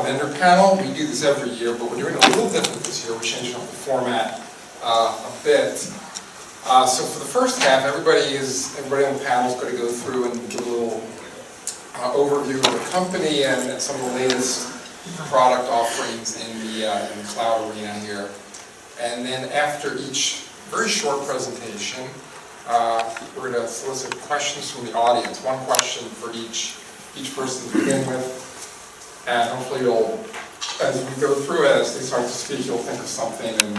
vendor panel. We do this every year, but we're doing it a little different this year. We're changing up the format a bit. So for the first half, everybody on the panel is going to go through and give a little overview of the company and some of the latest product offerings in the cloud arena here. And then after each very short presentation, we're going to solicit questions from the audience. One question for each person to begin with. And hopefully you'll, as we go through it, as they start to speak, you'll think of something and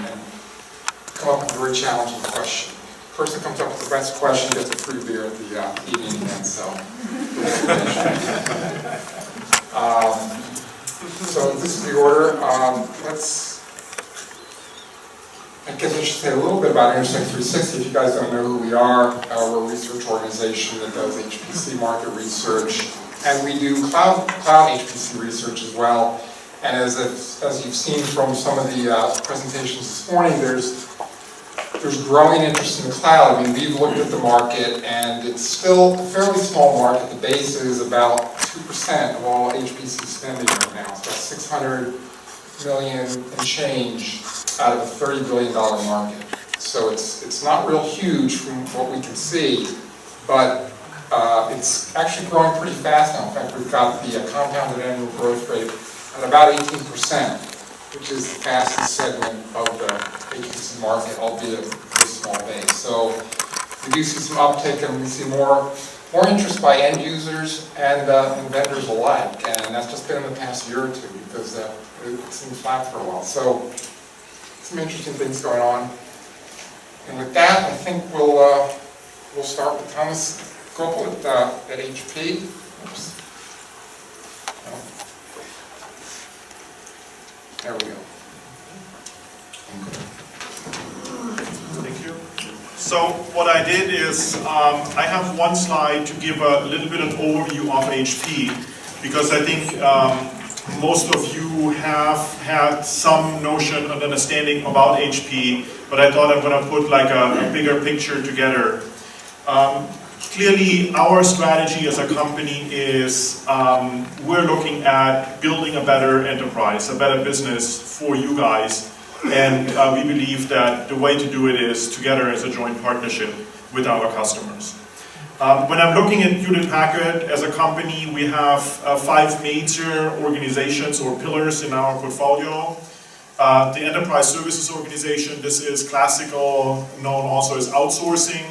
come up with a very challenging question. The person who comes up with the best question gets a free beer at the evening event, so. So this is the order. I guess I should say a little bit about Intersect 360. If you guys don't know who we are, we're a research organization that does HPC market research, and we do cloud HPC research as well. And as you've seen from some of the presentations this morning, there's growing interest in the cloud. I mean, we've looked at the market, and it's still a fairly small market. The base is about 2% of all HPC spending right now. It's about 600 million and change out of a $30 billion market. So it's not real huge from what we can see, but it's actually growing pretty fast now. In fact, we've got the compounded annual growth rate at about 18%, which is the fastest segment of the HPC market, albeit a pretty small base. So we do see some uptick, and we see more interest by end users and vendors alike, and that's just been in the past year or two because it seemed flat for a while. So some interesting things going on. And with that, I think we'll start with Thomas Copeland at HP. Oops. There we go. Thank you. So what I did is I have one slide to give a little bit of overview of HP, because I think most of you have had some notion and understanding about HP, but I thought I'm going to put like a bigger picture together. Clearly, our strategy as a company is we're looking at building a better enterprise, a better business for you guys, and we believe that the way to do it is together as a joint partnership with our customers. When I'm looking at Hewlett-Packard as a company, we have 5 major organizations or pillars in our portfolio. The Enterprise Services Organization, this is classical, known also as outsourcing.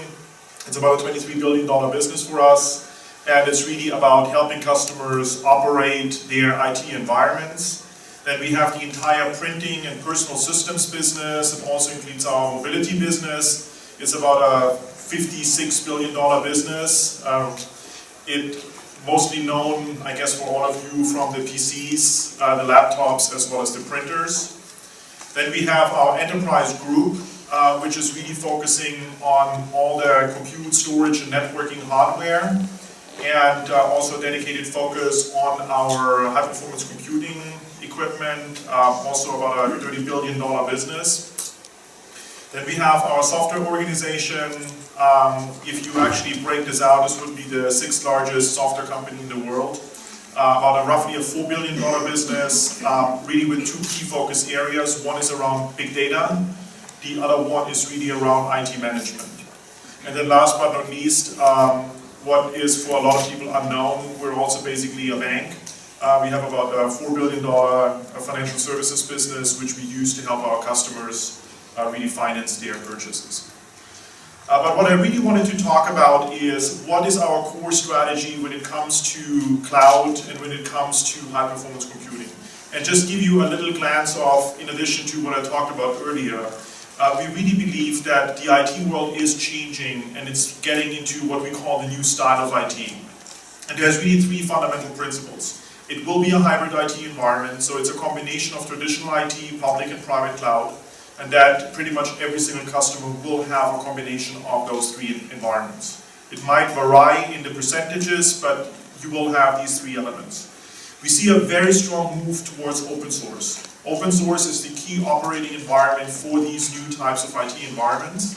It's about a $23 billion business for us, and it's really about helping customers operate their IT environments. Then we have the entire printing and personal systems business. It also includes our mobility business. It's about a $56 billion business. It mostly known, I guess, for all of you from the PCs, the laptops, as well as the printers. Then we have our enterprise group, which is really focusing on all the compute, storage, and networking hardware, and also dedicated focus on our high-performance computing equipment, also about a $30 billion business. Then we have our software organization. If you actually break this out, this would be the 6th largest software company in the world. About roughly a $4 billion business, really with 2 key focus areas. One is around big data. The other one is really around IT management. And then last but not least, what is for a lot of people unknown, we're also basically a bank. We have about a $4 billion financial services business, which we use to help our customers really finance their purchases. But what I really wanted to talk about is what is our core strategy when it comes to cloud and when it comes to high-performance computing. And just give you a little glance of, in addition to what I talked about earlier, we really believe that the IT world is changing and it's getting into what we call the new style of IT. And there's really 3 fundamental principles. It will be a hybrid IT environment, so it's a combination of traditional IT, public and private cloud, and that pretty much every single customer will have a combination of those 3 environments. It might vary in the percentages, but you will have these 3 elements. We see a very strong move towards open source. Open source is the key operating environment for these new types of IT environments.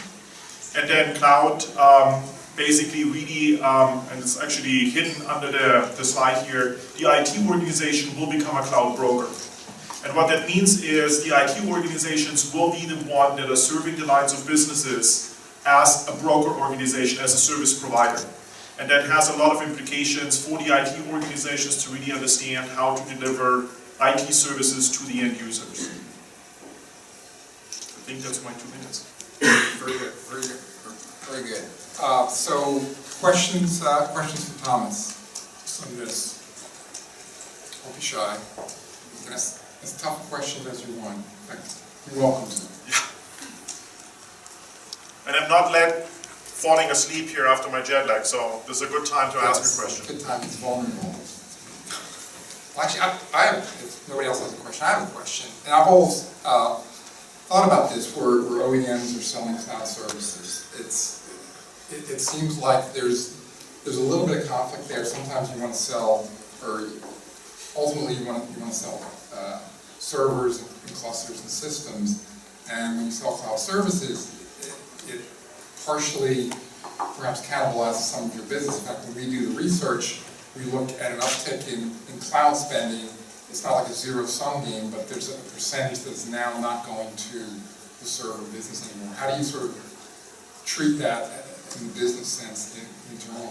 And then cloud, basically really, and it's actually hidden under the slide here, the IT organization will become a cloud broker. And what that means is the IT organizations will be the one that are serving the lines of businesses as a broker organization, as a service provider. And that has a lot of implications for the IT organizations to really understand how to deliver IT services to the end users. I think that's my 2 minutes. Very good, very good, very good. So questions for Thomas? Just on this. Don't be shy. You can ask as tough a question as you want. You're welcome to. Yeah. And I'm not falling asleep here after my jet lag, so this is a good time to ask a question. Good time, it's vulnerable. Well, actually, I have, if nobody else has a question, I have a question. And I've always thought about this where OEMs are selling cloud services. It seems like there's a little bit of conflict there. Sometimes you want to sell, or ultimately you want to sell servers and clusters and systems. And when you sell cloud services, it partially perhaps cannibalizes some of your business. In fact, when we do the research, we look at an uptick in cloud spending. It's not like a zero-sum game, but there's a percentage that's now not going to the server business anymore. How do you sort of treat that in the business sense internally?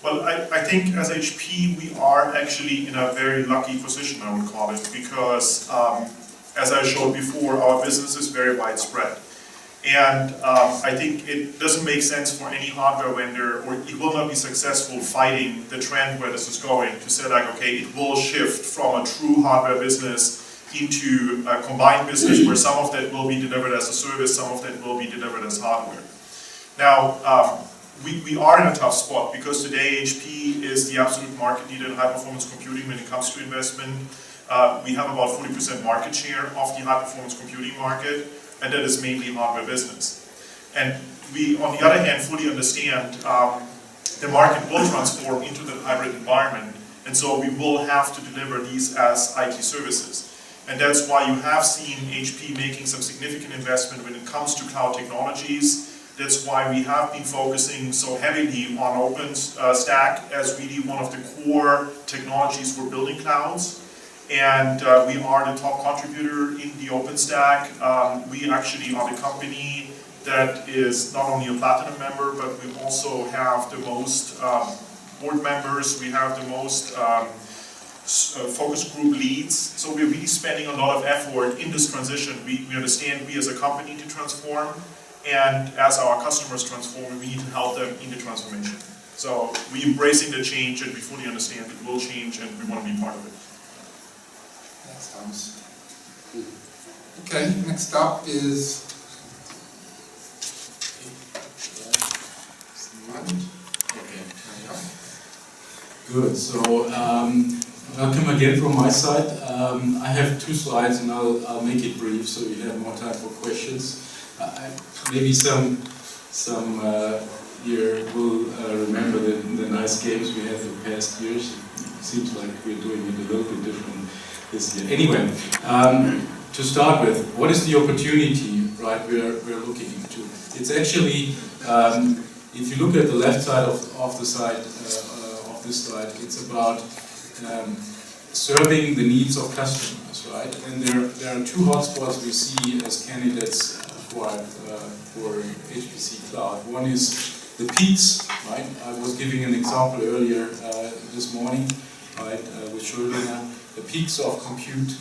Well, I think as HP, we are actually in a very lucky position, I would call it, because as I showed before, our business is very widespread. And I think it doesn't make sense for any hardware vendor, or it will not be successful fighting the trend where this is going, to say like, okay, it will shift from a true hardware business into a combined business where some of that will be delivered as a service, some of that will be delivered as hardware. Now, we are in a tough spot because today HP is the absolute market leader in high-performance computing when it comes to investment. We have about 40% market share of the high-performance computing market, and that is mainly hardware business. And we, on the other hand, fully understand the market will transform into the hybrid environment, and so we will have to deliver these as IT services. And that's why you have seen HP making some significant investment when it comes to cloud technologies. That's why we have been focusing so heavily on Openstack as really one of the core technologies for building clouds. And we are the top contributor in the Openstack. We actually are the company that is not only a platinum member, but we also have the most board members. We have the most focus group leads. So we're really spending a lot of effort in this transition. We understand we as a company to transform, and as our customers transform, we need to help them in the transformation. So we're embracing the change, and we fully understand it will change, and we want to be part of it. Thanks, Thomas. Okay, next up is Good. So welcome again from my side. I have 2 slides, and I'll make it brief so you have more time for questions. Maybe some here will remember the nice games we had in the past years. It seems like we're doing it a little bit different this year. Anyway, to start with, what is the opportunity, right, we're looking into? It's actually, if you look at the left side of the side of this slide, it's about serving the needs of customers, right? And there are 2 hotspots we see as candidates for HPC Cloud. One is the peaks, right? I was giving an example earlier this morning, right, with Schrödinger. The peaks of compute,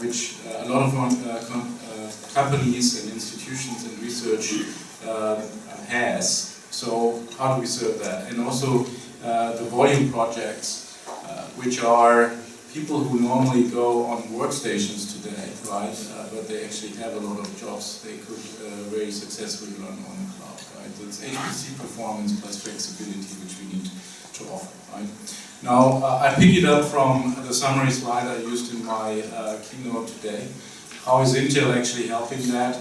which a lot of companies and institutions and research has. So how do we serve that? And also the volume projects, which are people who normally go on workstations today, right? But they actually have a lot of jobs they could very successfully run on the cloud, right? So it's HPC performance plus flexibility, which we need to offer, right? Now, I pick it up from the summary slide I used in my keynote today. How is Intel actually helping that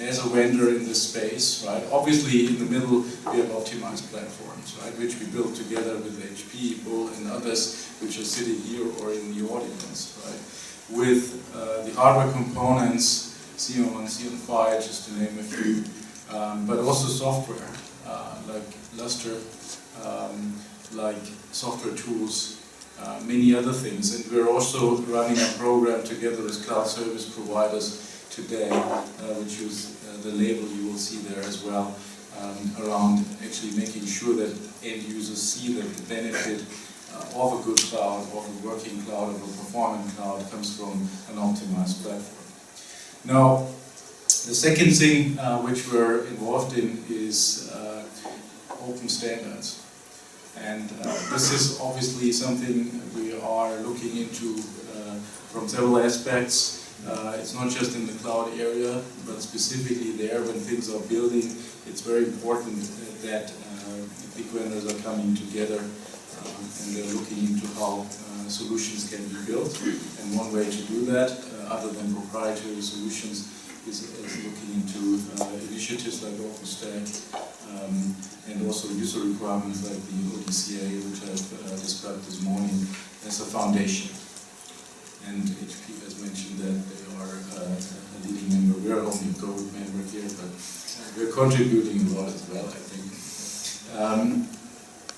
as a vendor in this space, right? Obviously, in the middle, we have optimized platforms, right, which we built together with HP, Bull, and others, which are sitting here or in the audience, right? With the hardware components, Xeon, Xeon Phi, just to name a few, but also software, like Lustre, like software tools, many other things. And we're also running a program together with cloud service providers today, which is the label you will see there as well, around actually making sure that end users see that the benefit of a good cloud, of a working cloud, of a performing cloud comes from an optimized platform. Now, the second thing which we're involved in is open standards. And this is obviously something we are looking into from several aspects. It's not just in the cloud area, but specifically there when things are building, it's very important that big vendors are coming together and they're looking into how solutions can be built. And one way to do that, other than proprietary solutions, is looking into initiatives like Openstack and also user requirements like the ODCA, which I've described this morning, as a foundation. And HP has mentioned that they are a leading member. We are only a gold member here, but we're contributing a lot as well, I think.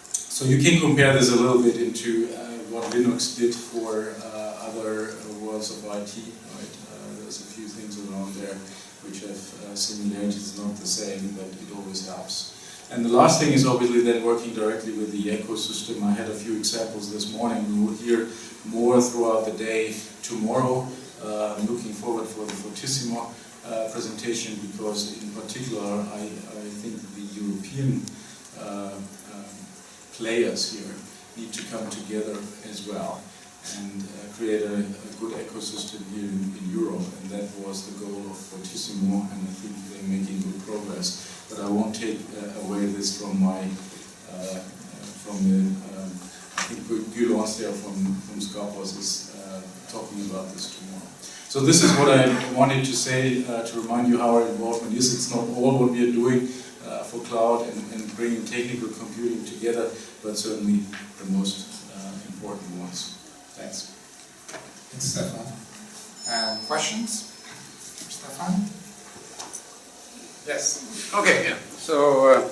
So you can compare this a little bit into what Linux did for other worlds of IT, right? There's a few things around there which have similarities, not the same, but it always helps. And the last thing is obviously then working directly with the ecosystem. I had a few examples this morning. We will hear more throughout the day tomorrow. I'm looking forward for the Fortissimo presentation because in particular I think the European players here need to come together as well and create a good ecosystem here in Europe, and that was the goal of Fortissimo, and I think they're making good progress. But I won't take away this from my I think Gulons there from Scapos is talking about this tomorrow. So this is what I wanted to say to remind you how our involvement is. It's not all what we are doing for cloud and bringing technical computing together, but certainly the most important ones. Thanks. Thanks, Stefan. Questions? Stefan? Yes. Okay. Yeah. So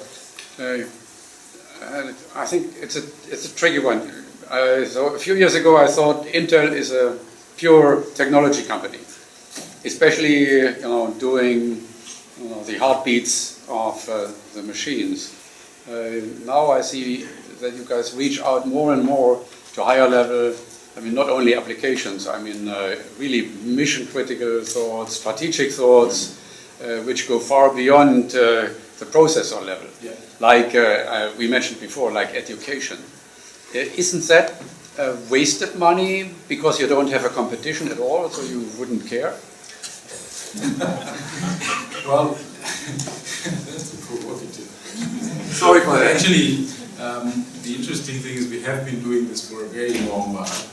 I think it's a tricky one. So a few years ago, I thought Intel is a pure technology company, especially doing the heartbeats of the machines. Now I see that you guys reach out more and more to higher level. I mean, not only applications. I mean, really mission-critical thoughts, strategic thoughts, which go far beyond the processor level. Yeah. Like we mentioned before, like education. Isn't that wasted money because you don't have a competition at all, so you wouldn't care? Well, that's provocative. Sorry for that. Actually, the interesting thing is we have been doing this for a very long while,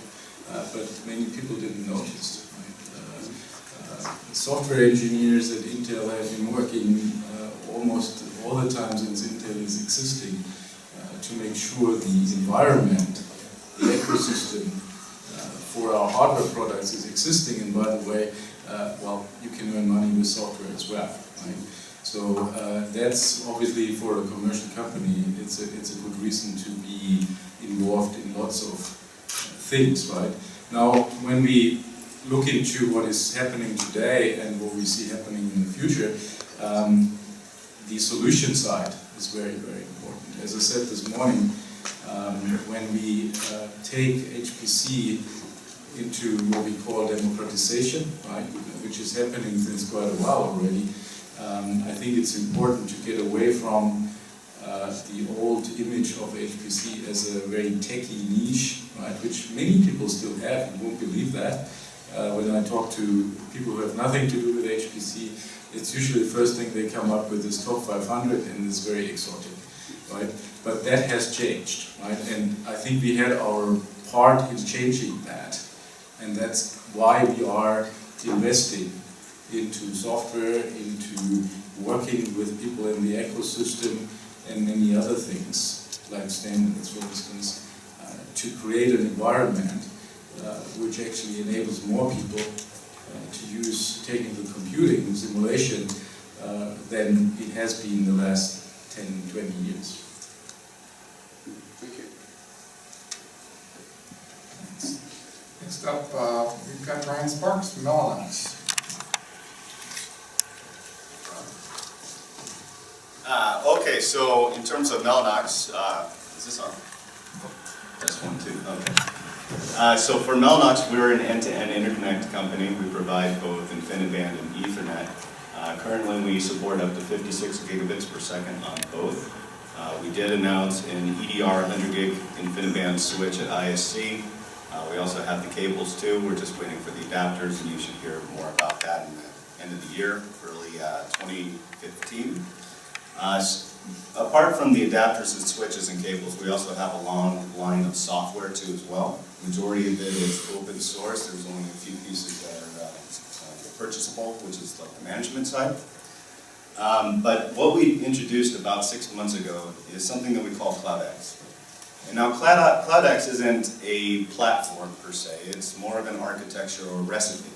but many people didn't notice. Right? Software engineers at Intel have been working almost all the time since Intel is existing to make sure the environment, the ecosystem for our hardware products is existing. And by the way, well, you can earn money with software as well. Right? So that's obviously for a commercial company, it's a good reason to be involved in lots of things, right? Now, when we look into what is happening today and what we see happening in the future, the solution side is very, very important. As I said this morning, when we take HPC into what we call democratization, right, which is happening since quite a while already, I think it's important to get away from the old image of HPC as a very techie niche, right, which many people still have. You won't believe that. When I talk to people who have nothing to do with HPC, it's usually the first thing they come up with is top 500 and it's very exotic, right? But that has changed, right? And I think we had our part in changing that, and that's why we are investing into software, into working with people in the ecosystem, and many other things, like standards, for instance, to create an environment which actually enables more people to use technical computing and simulation than it has been the last 10, 20 years. Thank you. Next up, we've got Brian Sparks from Mellanox. Okay, so in terms of Mellanox, is this on? That's one too, okay. So for Mellanox, we're an end-to-end interconnect company. We provide both InfiniBand and Ethernet. Currently, we support up to 56 gigabits per second on both. We did announce an EDR 100 gig InfiniBand switch at ISC. We also have the cables too. We're just waiting for the adapters, and you should hear more about that in the end of the year, early 2015. Apart from the adapters and switches and cables, we also have a long line of software too as well. Majority of it is open source. There's only a few pieces that are purchasable, which is like the management side. But what we introduced about 6 months ago is something that we call Cloudx. And now Cloudx isn't a platform per se, it's more of an architecture or recipe.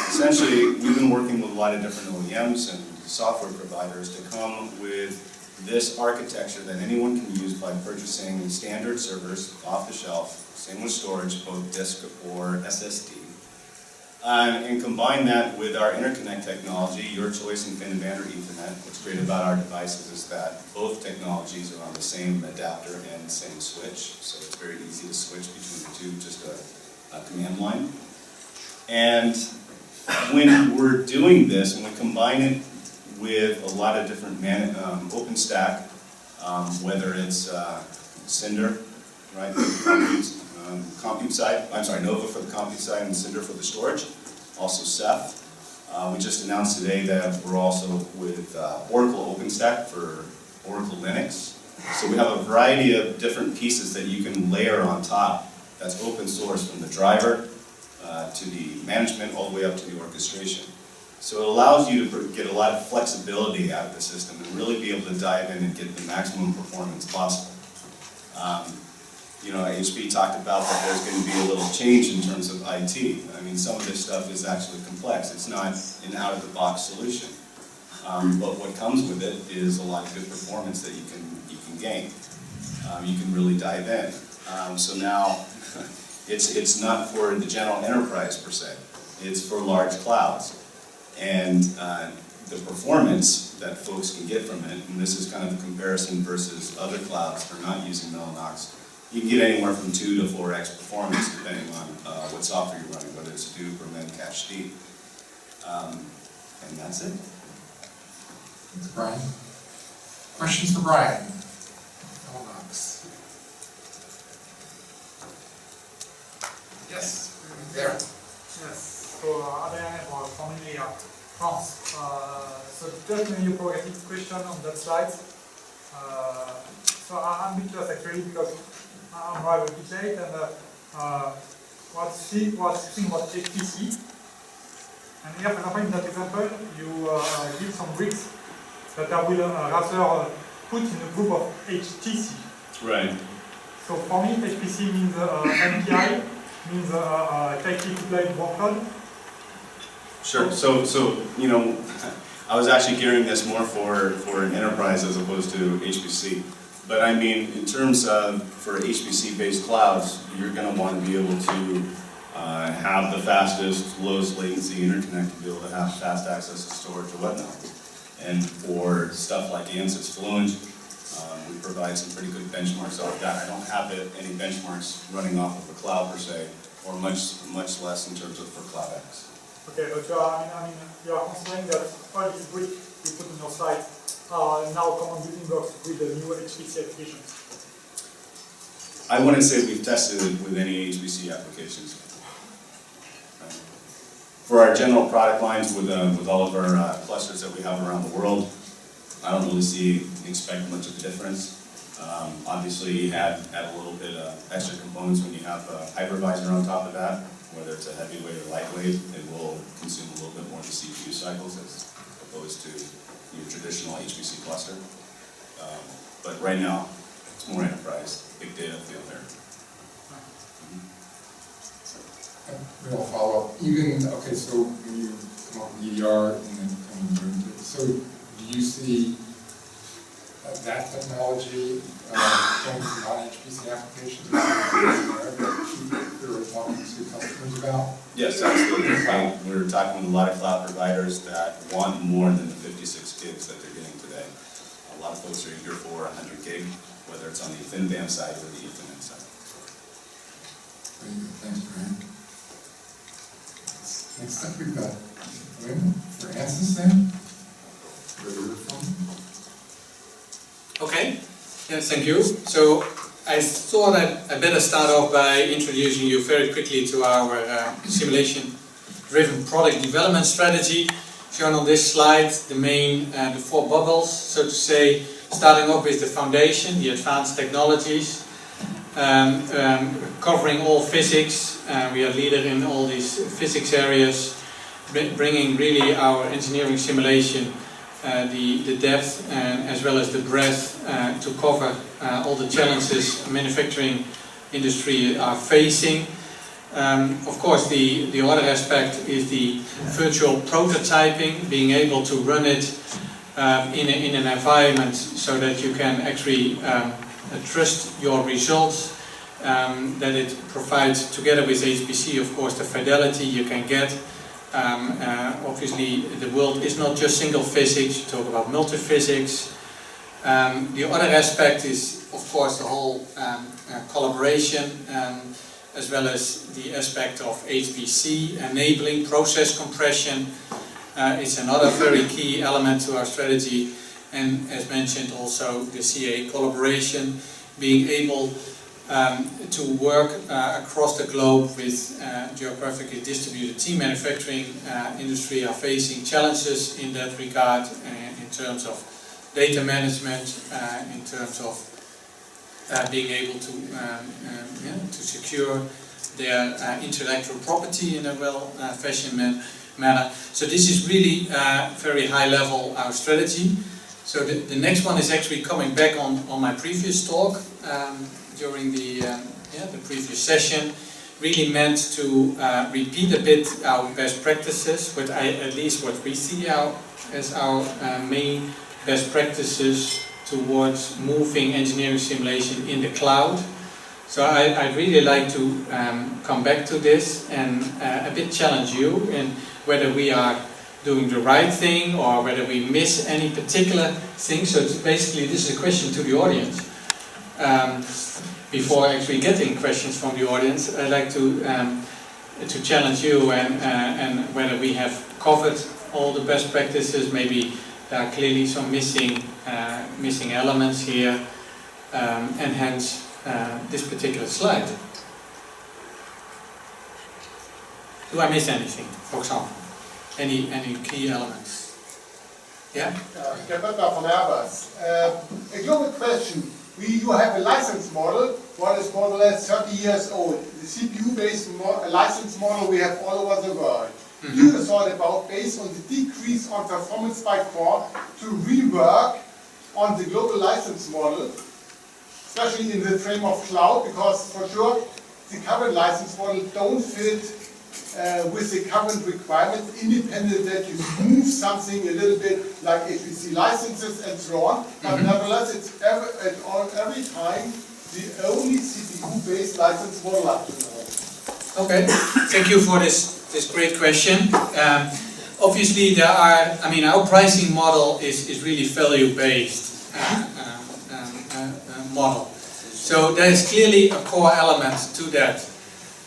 Essentially, we've been working with a lot of different OEMs and software providers to come with this architecture that anyone can use by purchasing standard servers off the shelf, same with storage, both disk or SSD. And combine that with our interconnect technology, your choice InfiniBand or Ethernet. What's great about our devices is that both technologies are on the same adapter and the same switch, so it's very easy to switch between the two, just a command line. And when we're doing this, and we combine it with a lot of different Openstack, whether it's Cinder, right, compute side, I'm sorry, Nova for the compute side and Cinder for the storage, also Ceph. We just announced today that we're also with Oracle Openstack for Oracle Linux. So we have a variety of different pieces that you can layer on top that's open source, from the driver to the management all the way up to the orchestration. So it allows you to get a lot of flexibility out of the system and really be able to dive in and get the maximum performance possible. You know, HP talked about that there's going to be a little change in terms of IT. I mean, some of this stuff is actually complex. It's not an out-of-the-box solution. But what comes with it is a lot of good performance that you can gain. You can really dive in. So now, it's not for the general enterprise per se. It's for large clouds. And the performance that folks can get from it, and this is kind of a comparison versus other clouds that are not using Mellanox, you can get anywhere from 2 to 4x performance depending on what software you're running, whether it's Hadoop or Memcached. And that's it. Thanks, Brian. Questions for Brian? Mellanox. Yes, there. Yes, so Adrien from India, France. So just a new provocative question on that slide. So I'm a bit curious actually because I'm rather a bit late, and what's interesting about HPC. And here, for example, in that example, you give some bricks that I will rather put in a group of HTC. Right. So for me, HPC means MPI, means tightly coupled workload. Sure. So you know, I was actually gearing this more for an enterprise as opposed to HPC. But I mean, in terms of for HPC-based clouds, you're going to want to be able to have the fastest, lowest latency interconnect to be able to have fast access to storage or whatnot. And for stuff like Ansys Fluent, we provide some pretty good benchmarks off that. I don't have any benchmarks running off of the cloud per se, or much less in terms of for Cloudx. Okay, but I mean, you are considering that all these bricks you put on your site are now common building blocks with the new HPC applications. I wouldn't say we've tested it with any HPC applications. For our general product lines with all of our clusters that we have around the world, I don't really expect much of a difference. Obviously, you add a little bit of extra components when you have a hypervisor on top of that, whether it's a heavyweight or lightweight, it will consume a little bit more of the CPU cycles as opposed to your traditional HPC cluster. But right now, it's more enterprise, big data field there. We'll follow up. Okay, so when you come up with EDR and then come into this So do you see that technology going to non-HPC applications that you're talking to customers about? Yes, absolutely. We're talking with a lot of cloud providers that want more than the 56 gigs that they're getting today. A lot of folks are eager for 100 gig, whether it's on the InfiniBand side or the Ethernet side. Very good, thanks, Brian. Next up, we've got Wim for Ansys then. Where you're from. Okay, yes, thank you. So I thought I better start off by introducing you very quickly to our simulation-driven product development strategy. Shown on this slide, the four bubbles, so to say, starting off with the foundation, the advanced technologies, covering all physics. We are leader in all these physics areas, bringing really our engineering simulation the depth and as well as the breadth to cover all the challenges manufacturing industry are facing. Of course, the other aspect is the virtual prototyping, being able to run it in an environment so that you can actually trust your results, that it provides, together with HPC, of course, the fidelity you can get. Obviously, the world is not just single physics, you talk about multi-physics. The other aspect is, of course, the whole collaboration, as well as the aspect of HPC, enabling process compression. It's another very key element to our strategy. And as mentioned, also the CA collaboration, being able to work across the globe with geographically distributed team. Manufacturing industry are facing challenges in that regard in terms of data management, in terms of being able to secure their intellectual property in a well-fashioned manner. So this is really very high level our strategy. So the next one is actually coming back on my previous talk. During the previous session, really meant to repeat a bit our best practices, but at least what we see as our main best practices towards moving engineering simulation in the cloud. So I'd really like to come back to this and a bit challenge you in whether we are doing the right thing or whether we miss any particular thing. So it's basically, this is a question to the audience. Before actually getting questions from the audience, I'd like to challenge you and whether we have covered all the best practices. Maybe there are clearly some missing elements here, and hence this particular slide. Do I miss anything, for example? Any key elements? Yeah? Gabata from Airbus. A global question. You have a license model, what is more or less 30 years old. The CPU-based license model we have all over the world. Mm-hmm. You thought about, based on the decrease on performance by core, to rework on the global license model, especially in the frame of cloud, because for sure the current license model don't fit with the current requirements, independent that you move something a little bit like HPC licenses and so on, but nevertheless it's every time the only CPU-based license model up to now. Okay, thank you for this great question. Obviously there are, our pricing model is really value-based model. So there is clearly a core element to that.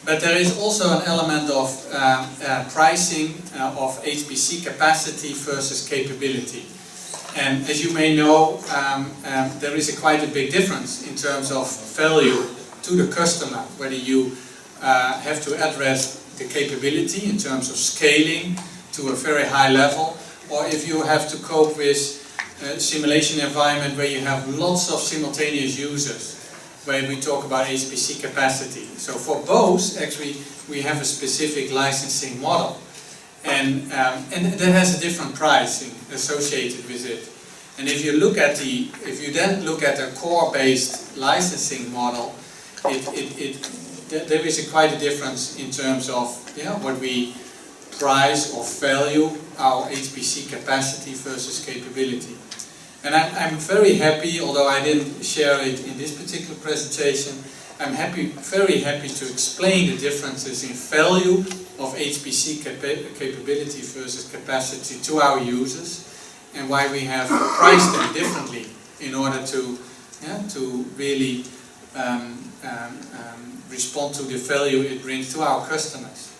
But there is also an element of pricing of HPC capacity versus capability. And as you may know, there is quite a big difference in terms of value to the customer, whether you have to address the capability in terms of scaling to a very high level, or if you have to cope with a simulation environment where you have lots of simultaneous users, where we talk about HPC capacity. So for both, actually, we have a specific licensing model. And that has a different pricing associated with it. And if you then look at a core-based licensing model, there is quite a difference in terms of what we price or value our HPC capacity versus capability. And I'm very happy, although I didn't share it in this particular presentation, I'm very happy to explain the differences in value of HPC capability versus capacity to our users, and why we have priced them differently in order to really respond to the value it brings to our customers.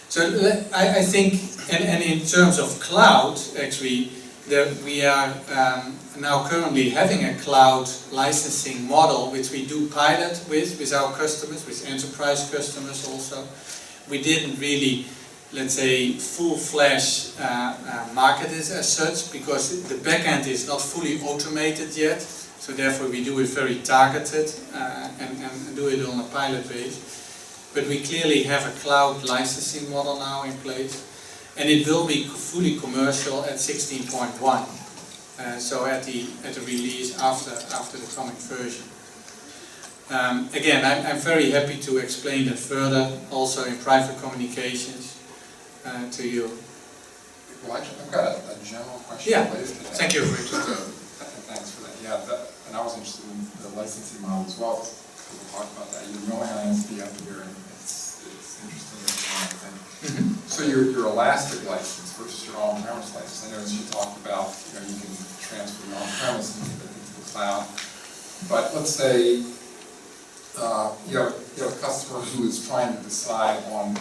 So I think, and in terms of cloud, actually, we are now currently having a cloud licensing model which we do pilot with our customers, with enterprise customers also. We didn't really, let's say, full-fledged market it as such, because the backend is not fully automated yet, so therefore we do it very targeted and do it on a pilot base. But we clearly have a cloud licensing model now in place, and it will be fully commercial at 16.1. So at the release after the coming version. Again, I'm very happy to explain that further, also in private communications to you. Well, I've got a general question. Yeah, related to that. thank you, Richard. Thanks for that. Yeah, and I was interested in the licensing model as well. We'll talk about that. You're going on ISP up here, and it's interesting. I think. So your elastic license versus your on-premise license. I noticed you talked about, you can transfer your on-premise into the cloud. But let's say you have a customer who is trying to decide on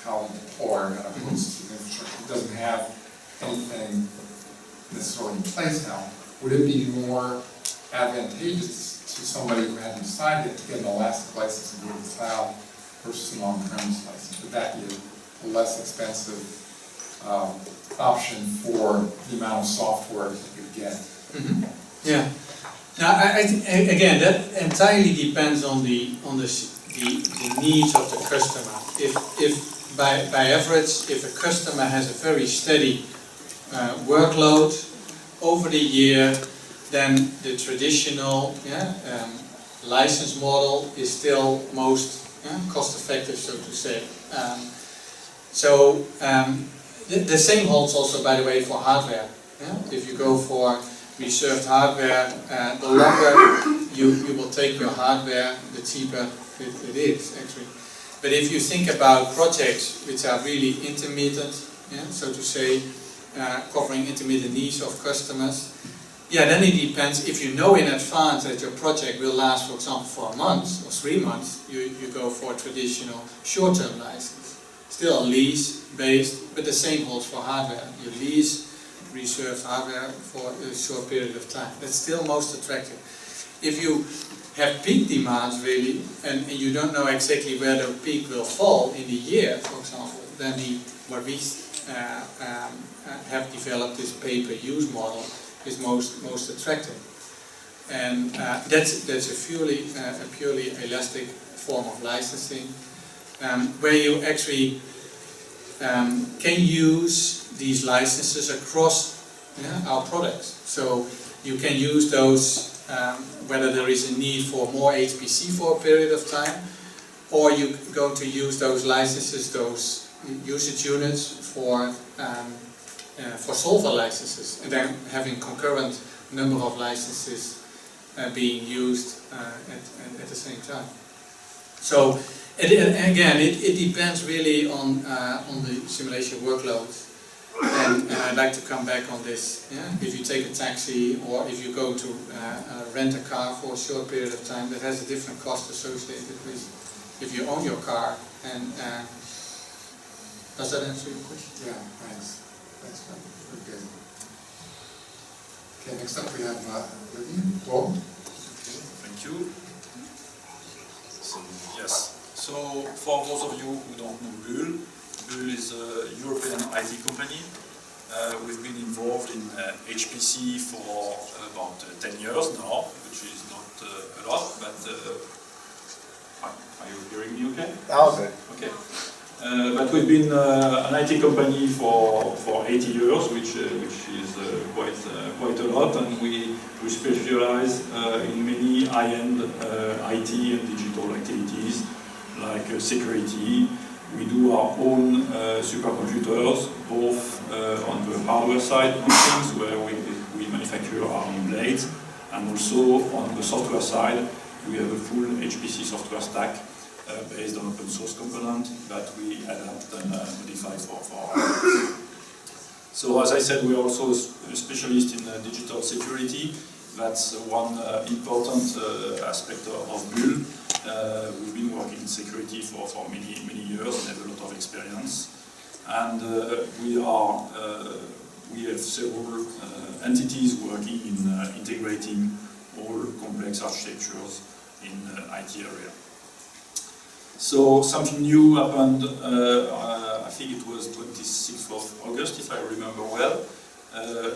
how to deploy or how to host the infrastructure. It doesn't have anything necessarily in place now. Would it be more advantageous to somebody who hadn't decided to get an elastic license and go to the cloud versus an on-premise license? Would that be a less expensive option for the amount of software that you get? Yeah. Now, again, that entirely depends on the needs of the customer. If by average, if a customer has a very steady workload over the year, then the traditional license model is still most cost-effective, so to say. The same holds also, by the way, for hardware. If you go for reserved hardware, the longer you will take your hardware, the cheaper it is, actually. But if you think about projects which are really intermittent, so to say, covering intermittent needs of customers, then it depends. If you know in advance that your project will last, for example, for a month or 3 months, you go for a traditional short-term license. Still lease-based, but the same holds for hardware. You lease reserved hardware for a short period of time. That's still most attractive. If you have peak demands really, and you don't know exactly where the peak will fall in the year, for example, then what we have developed this pay-per-use model is most attractive. And that's a purely elastic form of licensing, where you actually can use these licenses across our products. So you can use those whether there is a need for more HPC for a period of time, or you're going to use those licenses, those usage units for solver licenses, and then having concurrent number of licenses being used at the same time. So it depends really on the simulation workloads. And I'd like to come back on this. If you take a taxi or if you go to rent a car for a short period of time, that has a different cost associated with if you own your car. And does that answer your question? Yeah, thanks. Thanks, man. Very good. Okay, next up we have Vivian. Paul. Thank you. Yes. So for those of you who don't know Bull is a European IT company. We've been involved in HPC for about 10 years now, which is not a lot, but are you hearing me okay? Okay. Okay. But we've been an IT company for 80 years, which is quite a lot, and we specialize in many high-end IT and digital activities like security, We do our own supercomputers, both on the hardware side of things, where we manufacture our own blades, and also on the software side, we have a full HPC software stack based on open source component that we adapt and modify for our clients. So as I said, we are also a specialist in digital security. That's one important aspect of Bull. We've been working in security for many years and have a lot of experience. And we have several entities working in integrating all complex architectures in IT area. So something new happened, I think it was 26th of August, if I remember well.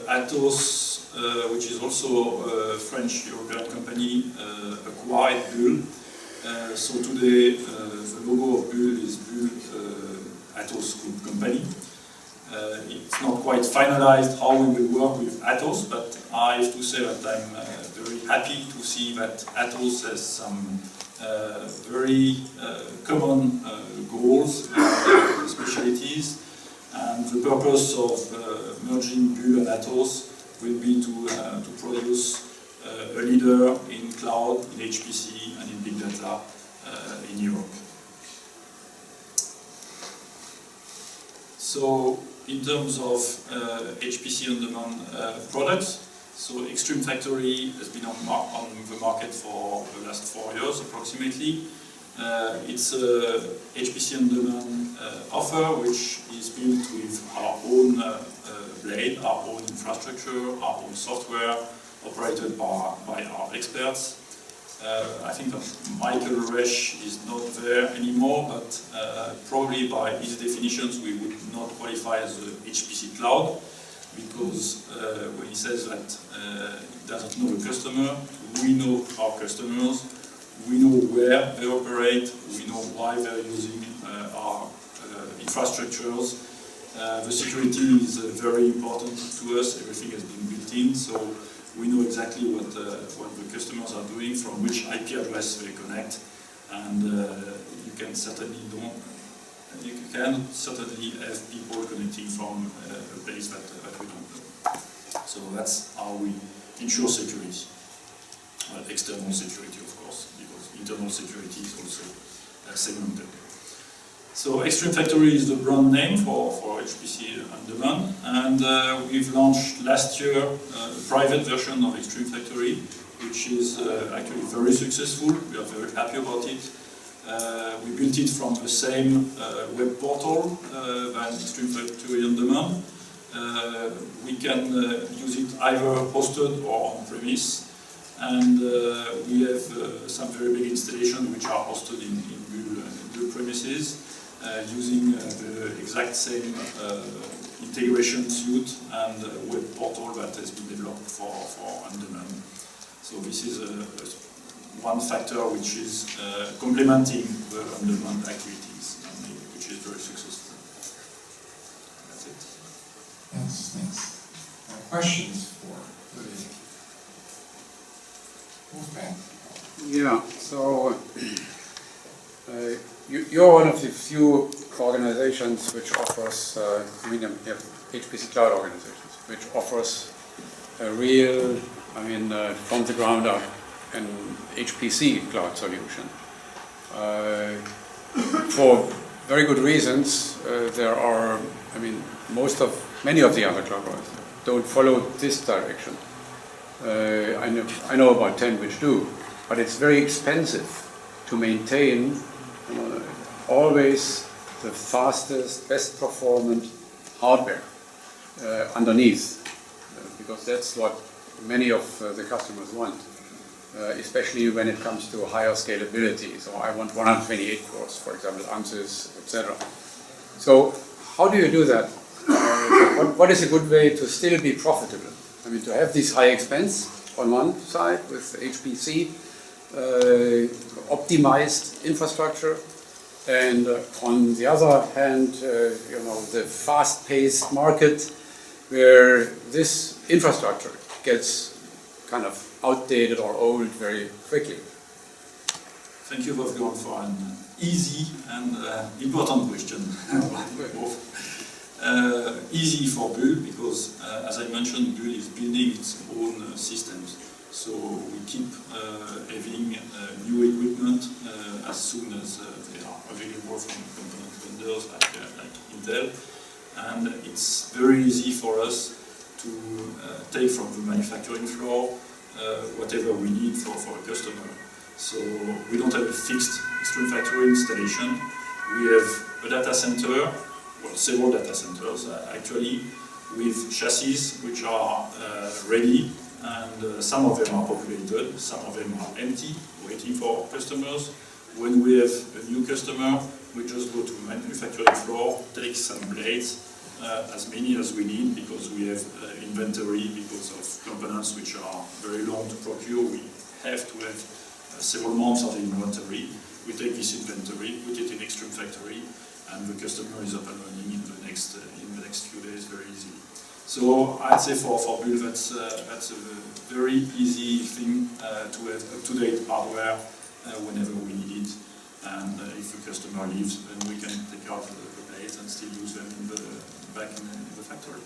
Atos, which is also a French European company, acquired Bull. So today, the logo of Bull is Bull Atos Group Company. It's not quite finalized how we will work with Atos, but I have to say that I'm very happy to see that Atos has some very common goals and specialties, and the purpose of merging Bull and Atos will be to produce a leader in cloud, in HPC and in big data in Europe. So in terms of HPC on-demand products, so Extreme Factory has been on the market for the last 4 years approximately. It's a HPC on-demand offer which is built with our own blade, our own infrastructure, our own software, operated by our experts. I think that Michael Resch is not there anymore, but probably by his definitions we would not qualify as a HPC cloud, because when he says that he doesn't know the customer, we know our customers, we know where they operate, we know why they're using our infrastructures. The security is very important to us, everything has been built in, so we know exactly what the customers are doing, from which IP address they connect, and you can certainly have people connecting from a place that we don't know. So that's how we ensure security. Well, external security, of course, because internal security is also segmented. So Extreme Factory is the brand name for HPC on-demand, and we've launched last year a private version of Extreme Factory, which is actually very successful. We are very happy about it. We built it from the same web portal than Extreme Factory on-demand. We can use it either hosted or on-premise, and we have some very big installations which are hosted in Bull premises, using the exact same integration suite and web portal that has been developed for on-demand. So this is one factor which is complementing the on-demand activities, which is very successful. That's it. Yes, thanks. Questions for Ludwig? Wolfgang. Yeah, so you're one of the few organizations which offers, HPC Cloud organizations, which offers a real, from the ground up, an HPC cloud solution. For very good reasons, there are, many of the other cloud providers don't follow this direction. I know about 10 which do, but it's very expensive to maintain always the fastest, best performant hardware underneath, because that's what many of the customers want, especially when it comes to higher scalability. So I want 128 cores, for example, ANSYS, etc. So how do you do that? What is a good way to still be profitable? To have this high expense on one side with HPC, optimized infrastructure, and on the other hand, the fast-paced market where this infrastructure gets kind of outdated or old very quickly. Thank you, Wolfgang, for an easy and important question. Easy for Bull because, as I mentioned, Bull is building its own systems. So we keep having new equipment as soon as they are available from component vendors like Intel. And it's very easy for us to take from the manufacturing floor whatever we need for a customer. So we don't have a fixed extreme factory installation. We have a data center, well, several data centers actually, with chassis which are ready, and some of them are populated, some of them are empty, waiting for customers. When we have a new customer, we just go to the manufacturing floor, take some blades, as many as we need, because we have inventory because of components which are very long to procure. We have to have several months of inventory. We take this inventory, put it in extreme factory, and the customer is up and running in the next few days very easily. So I'd say for Bull that's a very easy thing to have up-to-date hardware whenever we need it. And if the customer leaves, then we can take out the blades and still use them back in the factory.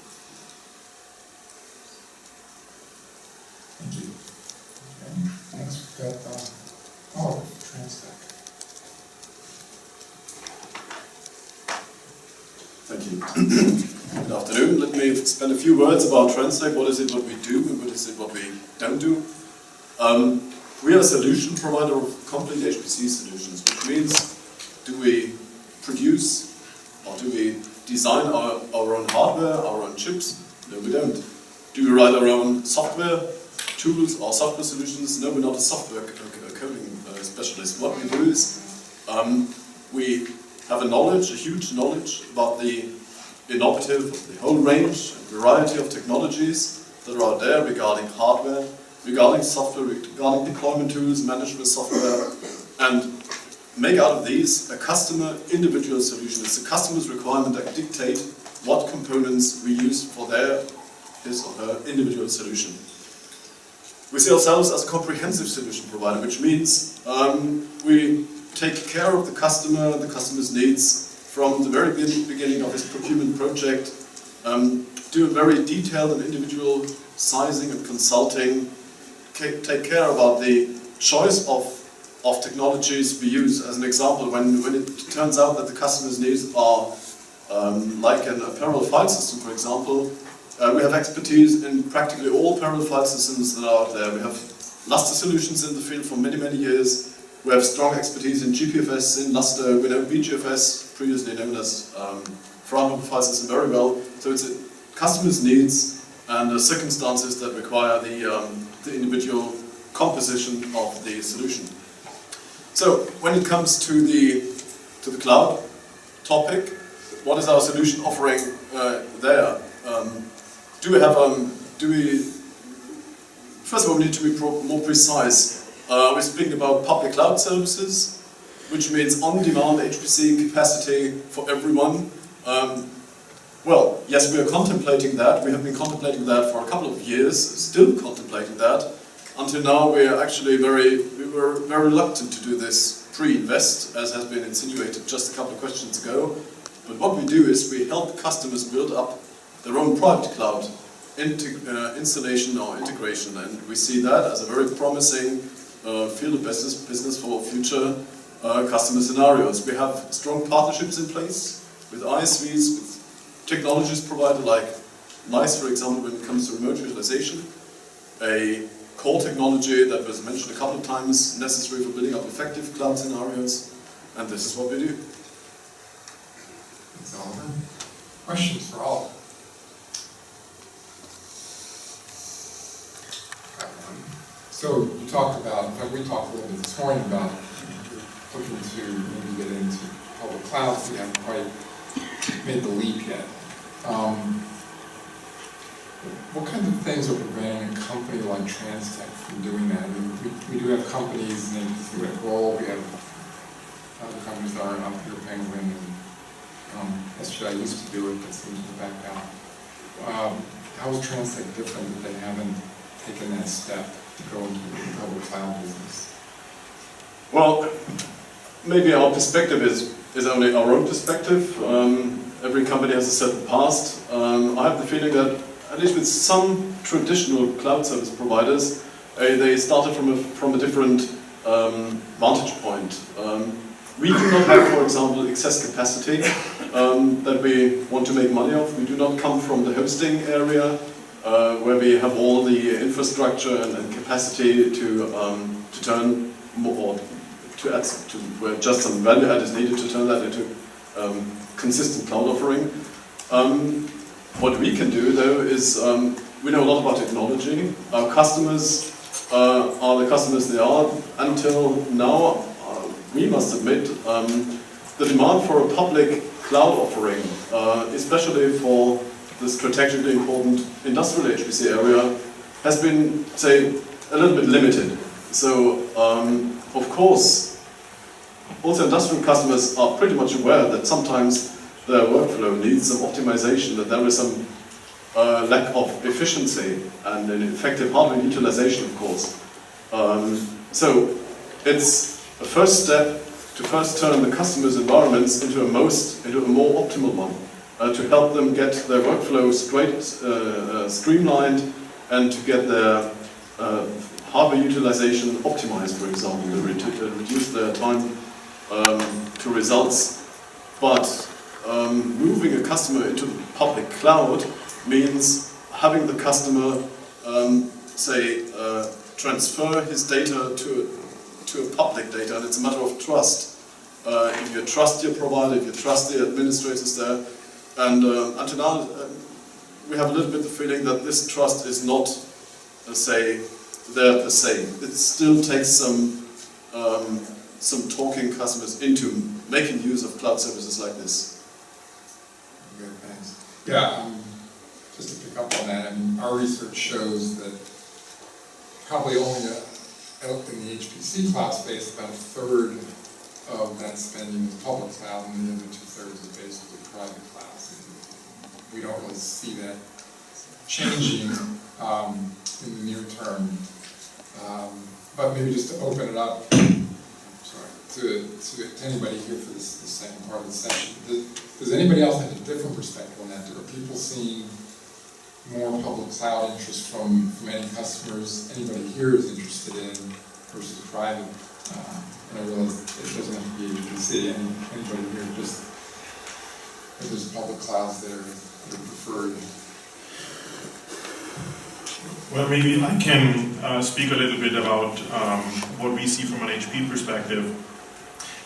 Thank you. Okay. Next, we've got Transtack. Thank you. Good afternoon. Let me spend a few words about Transtack. What is it what we do and what is it what we don't do? We are a solution provider of complete HPC solutions, which means do we produce or do we design our own hardware, our own chips? No, we don't. Do we write our own software tools or software solutions? No, we're not a software coding specialist. What we do is we have a huge knowledge about the innovative, the whole range and variety of technologies that are out there regarding hardware, regarding software, regarding deployment tools, management software, and make out of these a customer individual solution. It's the customer's requirement that dictate what components we use for his or her individual solution. We see ourselves as a comprehensive solution provider, which means we take care of the customer's needs from the very beginning of his procurement project, do a very detailed and individual sizing and consulting, take care about the choice of technologies we use. As an example, when it turns out that the customer's needs are like an apparel file system, for example, we have expertise in practically all parallel file systems that are out there. We have Lustre solutions in the field for many, many years. We have strong expertise in GPFS, in Lustre. We know BGFS, previously known as Fraunhofer file system, very well. So it's customer's needs and the circumstances that require the individual composition of the solution. So when it comes to the cloud topic, what is our solution offering there? First of all, we need to be more precise. We're speaking about public cloud services, which means on-demand HPC capacity for everyone. Well, yes, we are contemplating that. We have been contemplating that for a couple of years, still contemplating that. Until now, we were very reluctant to do this pre-invest, as has been insinuated just a couple of questions ago. But what we do is we help customers build up their own private cloud installation or integration, and we see that as a very promising field of business for future customer scenarios. We have strong partnerships in place with ISVs, with technologies provided like NICE, for example, when it comes to remote visualization, a core technology that was mentioned a couple of times, necessary for building up effective cloud scenarios, and this is what we do. Thanks, Oliver. Questions for all? So you talked about, in fact, we talked a little bit this morning about looking to maybe get into public clouds. We haven't quite made the leap yet. What kind of things are preventing a company like Transtack from doing that? I mean, we do have companies named like Roll, we have other companies that are up here, Penguin, and yesterday I used to do it, but seems to back out. How is Transtack different that they haven't taken that step to go into the public cloud business? Well, maybe our perspective is only our own perspective. Every company has a certain past. I have the feeling that, at least with some traditional cloud service providers, they started from a different vantage point. We do not have, for example, excess capacity that we want to make money off. We do not come from the hosting area where we have all the infrastructure and capacity to turn more, to add to where just some value add is needed to turn that into consistent cloud offering. What we can do though is we know a lot about technology. Our customers are the customers they are. Until now, we must admit, the demand for a public cloud offering, especially for the strategically important industrial HPC area, has been, say, a little bit limited. So, of course, also industrial customers are pretty much aware that sometimes their workflow needs some optimization, that there is some lack of efficiency and an effective hardware utilization, of course. So it's a first step to first turn the customer's environments into a more optimal one, to help them get their workflow streamlined and to get their hardware utilization optimized, for example, to reduce their time to results. But moving a customer into the public cloud means having the customer, transfer his data to a public data, and it's a matter of trust. If you trust your provider, if you trust the administrators there, and until now we have a little bit the feeling that this trust is not, there per se. It still takes some talking customers into making use of cloud services like this. Good, thanks. Yeah, just to pick up on that, I mean, our research shows that probably only in the HPC cloud space, about a third of that spending is public cloud, and the other 2/3 is basically private clouds. And we don't really see that changing in the near term. But maybe just to open it up, to anybody here for this second part of the session. Does anybody else have a different perspective on that? Are people seeing more public cloud interest from any customers anybody here is interested in versus private? And I realize it doesn't have to be HPC. Anybody here, just if there's public clouds that are preferred. Well, maybe I can speak a little bit about what we see from an HP perspective.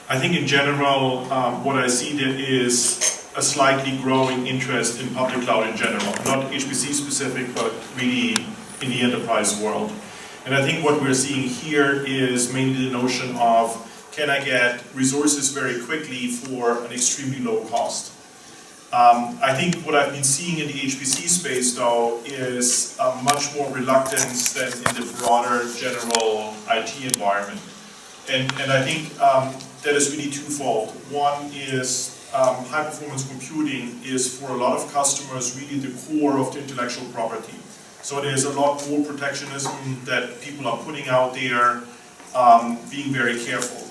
I think in general, what I see there is a slightly growing interest in public cloud in general, not HPC specific, but really in the enterprise world. And I think what we're seeing here is mainly the notion of, can I get resources very quickly for an extremely low cost? I think what I've been seeing in the HPC space, though, is much more reluctance than in the broader general IT environment. And I think that is really twofold. One is high performance computing is for a lot of customers really the core of the intellectual property. So there's a lot more protectionism that people are putting out there, being very careful.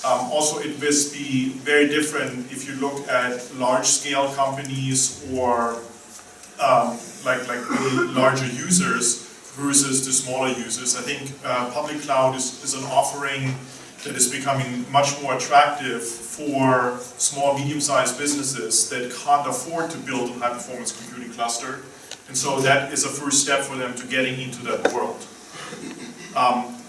Also, it will be very different if you look at large-scale companies or like really larger users versus the smaller users. I think public cloud is an offering that is becoming much more attractive for small, medium-sized businesses that can't afford to build a high-performance computing cluster. And so that is a first step for them to getting into that world.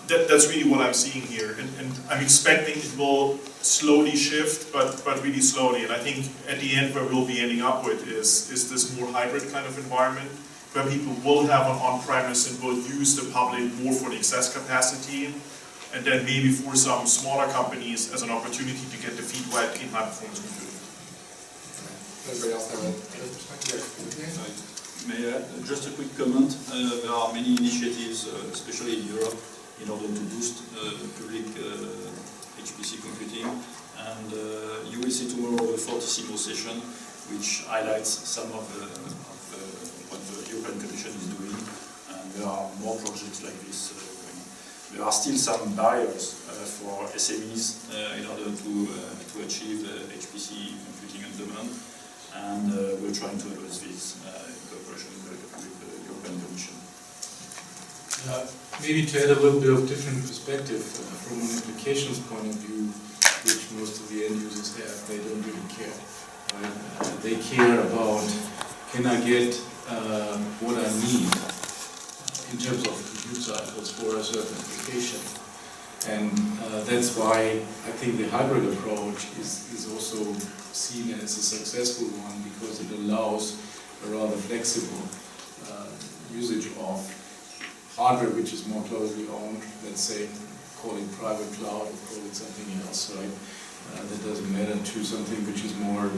That's really what I'm seeing here. And I'm expecting it will slowly shift, but really slowly. And I think at the end where we'll be ending up with is this more hybrid kind of environment, where people will have an on-premise and will use the public more for the excess capacity, and then maybe for some smaller companies as an opportunity to get the feet wet in high-performance computing. Anybody else have a perspective? May I add just a quick comment? There are many initiatives, especially in Europe, in order to boost public HPC computing. And you will see tomorrow the Fortissimo session, which highlights some of what the European Commission is doing. And there are more projects like this going on. there are still some barriers for SMEs in order to achieve the HPC computing on demand, and we're trying to address this in cooperation with the European Commission. Maybe to add a little bit of different perspective from an applications point of view, which most of the end users have, they don't really care. Right? They care about, can I get what I need in terms of compute cycles for a certain application. And that's why I think the hybrid approach is also seen as a successful one, because it allows a rather flexible usage of hardware which is more closely owned, let's say, call it private cloud or call it something else, right? That doesn't matter, to something which is more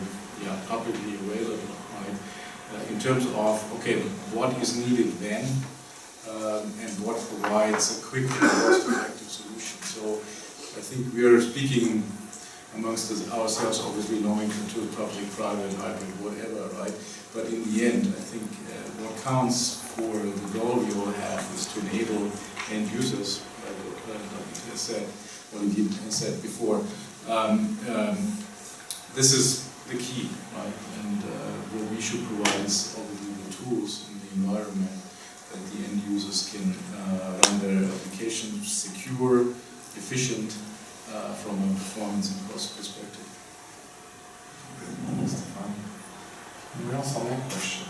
publicly available, right? In terms of, okay, what is needed then, and what provides a quick and cost-effective solution. So I think we are speaking amongst ourselves, obviously knowing to public, private, hybrid, whatever, right? But in the end, I think what counts for the goal we all have is to enable end users, like what has said, what he has said before. This is the key, right? And what we should provide is obviously the tools in the environment that the end users can run their applications secure, efficient, from a performance and cost perspective. Anyone else on that question?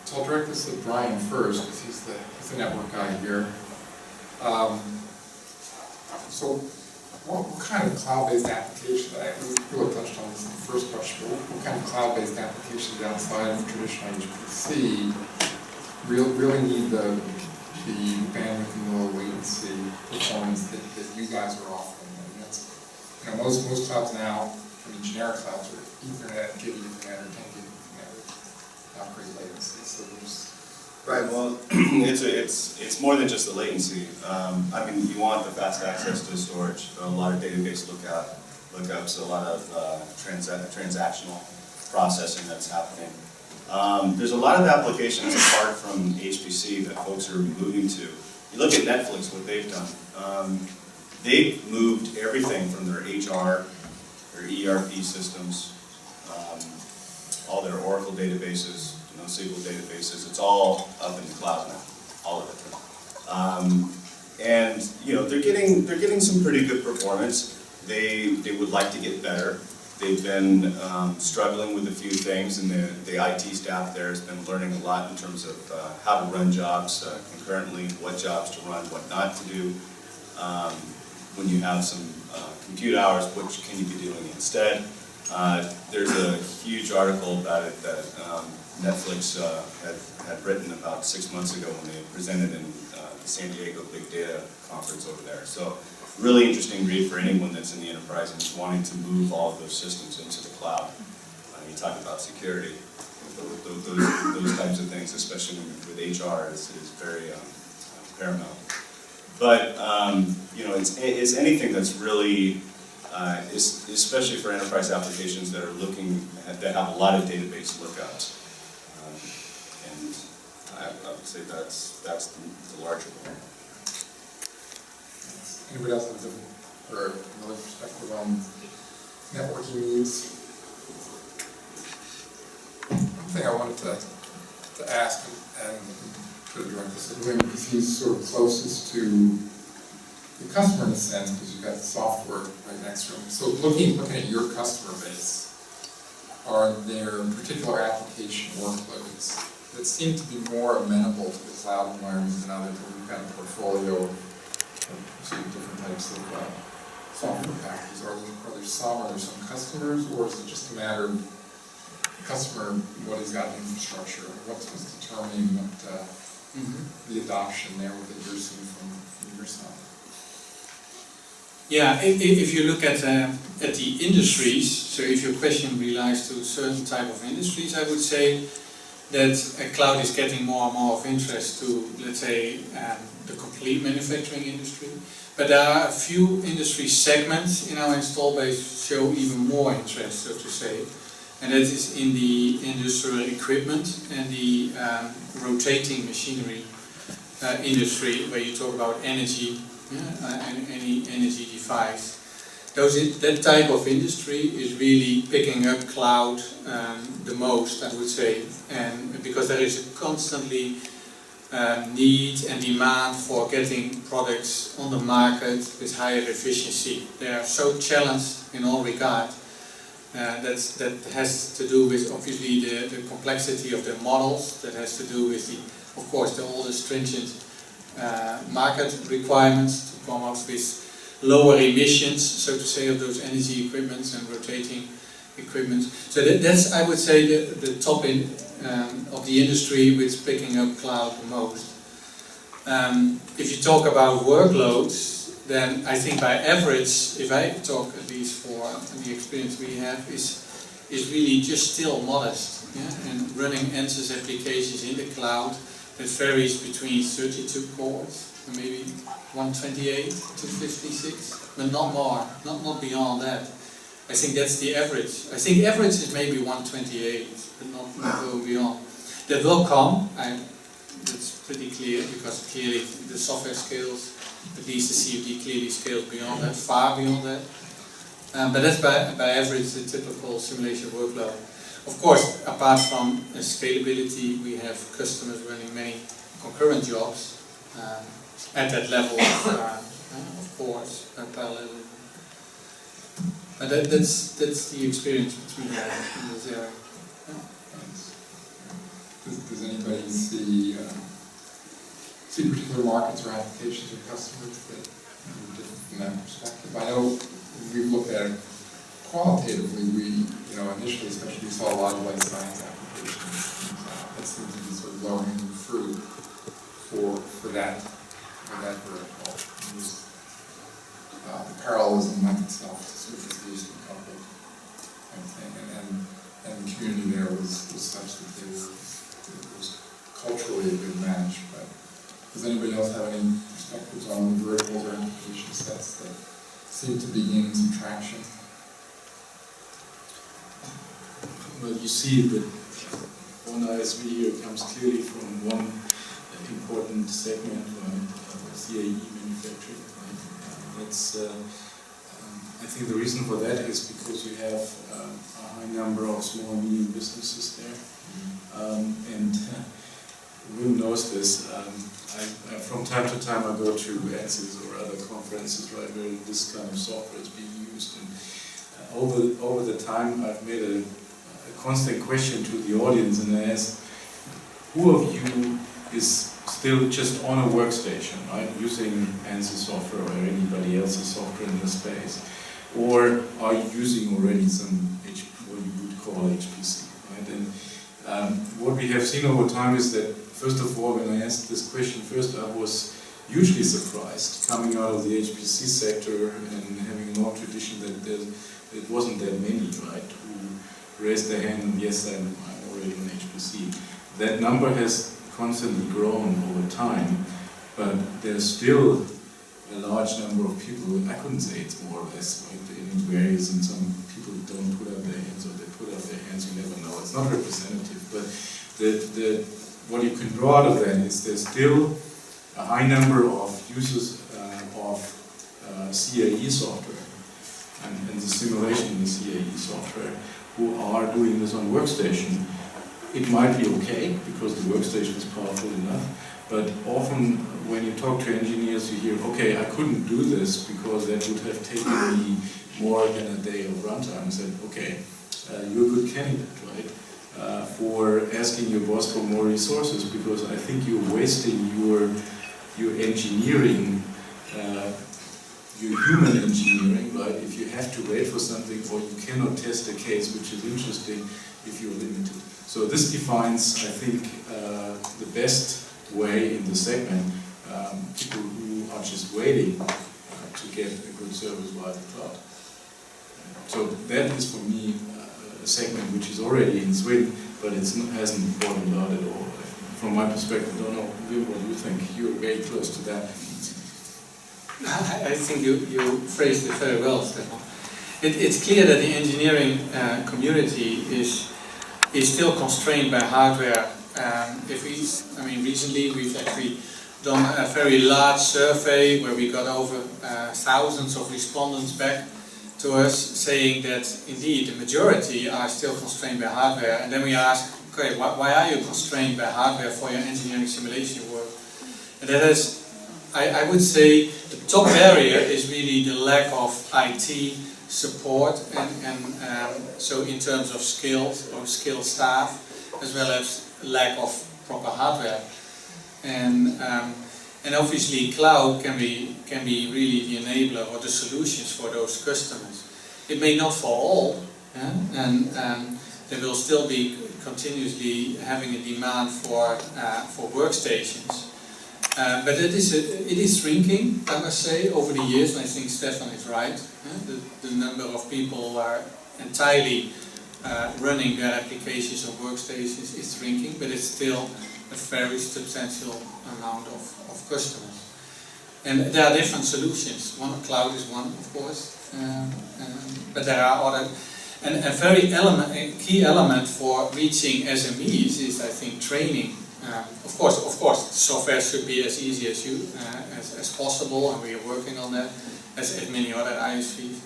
So I'll direct this to Brian first, because he's the network guy here. So what kind of cloud-based applications, we really touched on this in the first question, but what kind of cloud-based applications outside of traditional HPC really need the bandwidth and low latency performance that you guys are offering? And that's, most clouds now, generic clouds are Ethernet, gig Ethernet, or 10 gig Ethernet with not great latency. So there's Right, well, it's more than just the latency. I mean, you want the fast access to storage, a lot of database lookups, a lot of transactional processing that's happening. There's a lot of applications apart from HPC that folks are moving to. You look at Netflix, what they've done. They've moved everything from their HR, their ERP systems, all their Oracle databases, SQL databases, it's all up in the cloud now, all of it. And they're getting some pretty good performance. They would like to get better. They've been struggling with a few things, and the IT staff there has been learning a lot in terms of how to run jobs concurrently, what jobs to run, what not to do. When you have some compute hours, what can you be doing instead? There's a huge article about it that Netflix had written about 6 months ago when they presented in the San Diego Big Data Conference over there. So really interesting read for anyone that's in the enterprise and is wanting to move all of those systems into the cloud. You talk about security, those types of things, especially with HR, is very paramount. But it's anything that's really, especially for enterprise applications that are that have a lot of database lookups. And I would say that's the larger one. Anybody else have another perspective on networking needs? One thing I wanted to ask, and to direct this to him, because he's sort of closest to the customer in a sense, because you've got the software right next to him. So looking at your customer base, are there particular application workloads that seem to be more amenable to the cloud environment than others? We've got a portfolio of different types of software packages. Are there some customers, or is it just a matter of the customer, what he's got in infrastructure, what's determining what the adoption there that you're seeing from your side? Yeah, if you look at the industries, so if your question relies to a certain type of industries, I would say that cloud is getting more and more of interest to, let's say, the complete manufacturing industry. But there are a few industry segments in our install base show even more interest, so to say. and that is in the industrial equipment and the rotating machinery industry, where you talk about energy and any energy device. That type of industry is really picking up cloud the most, I would say, and because there is a constantly need and demand for getting products on the market with higher efficiency. They are so challenged in all regard. That has to do with obviously the complexity of their models. That has to do with of course, all the stringent market requirements to come up with lower emissions, so to say, of those energy equipments and rotating equipment. So that's, I would say, the top of the industry which is picking up cloud the most. If you talk about workloads, then I think by average, if I talk at least for the experience we have, is really just still modest. Yeah? And running ANSYS applications in the cloud, that varies between 32 cores, and maybe 128 to 56, but not more, not beyond that. I think that's the average. I think average is maybe 128, but not go beyond. That will come, that's pretty clear, because clearly the software scales, at least the CFD clearly scales beyond that, far beyond that. But that's by average the typical simulation workload. Of course, apart from scalability, we have customers running many concurrent jobs at that level of course, parallel. But that's the experience which we have in this area. Does anybody see particular markets or applications or customers that are different from that perspective? I know we've looked at it qualitatively. Initially, especially, we saw a lot of life science applications. That seems to be sort of low-hanging fruit for that vertical. The parallelism lent itself to sort of this coupled kind of thing, and the community there was such that it was culturally a good match. But does anybody else have any perspectives on the verticals or application sets that seem to be gaining some traction? Well, you see that one ISV here comes clearly from one important segment, right? CAE manufacturing. Right? That's, I think the reason for that is because you have a high number of small and medium businesses there. And Wim knows this. From time to time I go to ANSYS or other conferences, right, where this kind of software is being used. And over the time I've made a constant question to the audience, and I asked, who of you is still just on a workstation, right, using ANSYS software or anybody else's software in the space? Or are you using already some what you would call HPC, right? And what we have seen over time is that, first of all, when I asked this question first, I was hugely surprised coming out of the HPC sector and having a long tradition that it wasn't that many, right, who raised their hand and yes, I'm already on HPC. That number has constantly grown over time, but there's still a large number of people, I couldn't say it's more or less, right? It varies, and some people don't put up their hands, or they put up their hands, you never know. It's not representative, but what you can draw out of that is there's still a high number of users of CAE software and the simulation in the CAE software who are doing this on workstation. It might be okay because the workstation is powerful enough, but often when you talk to engineers you hear, okay, I couldn't do this because that would have taken me more than a day of runtime. I said, okay, you're a good candidate, right, for asking your boss for more resources, because I think you're wasting your engineering, your human engineering, right, if you have to wait for something or you cannot test a case which is interesting if you're limited. So this defines, I think, the best way in the segment, people who are just waiting to get a good service via the cloud. So that is for me a segment which is already in swing, but it hasn't broadened out at all. From my perspective, I don't know, Wim, what do you think? You're very close to that. I think you phrased it very well, Stefan. it's clear that the engineering community is still constrained by hardware. Recently we've actually done a very large survey where we got over thousands of respondents back to us saying that indeed the majority are still constrained by hardware. And then we ask, okay, why are you constrained by hardware for your engineering simulation work? And that is, I would say, the top barrier is really the lack of IT support and so in terms of skills or skilled staff, as well as lack of proper hardware. And obviously cloud can be really the enabler or the solutions for those customers. It may not for all, and there will still be continuously having a demand for workstations. But it is shrinking, I must say, over the years, and I think Stefan is right. The number of people who are entirely running their applications or workstations is shrinking, but it's still a very substantial amount of customers. And there are different solutions. Cloud is one, of course, but there are other. And a key element for reaching SMEs is, I think, training. Of course, software should be as easy as possible, and we are working on that, as many other ISVs.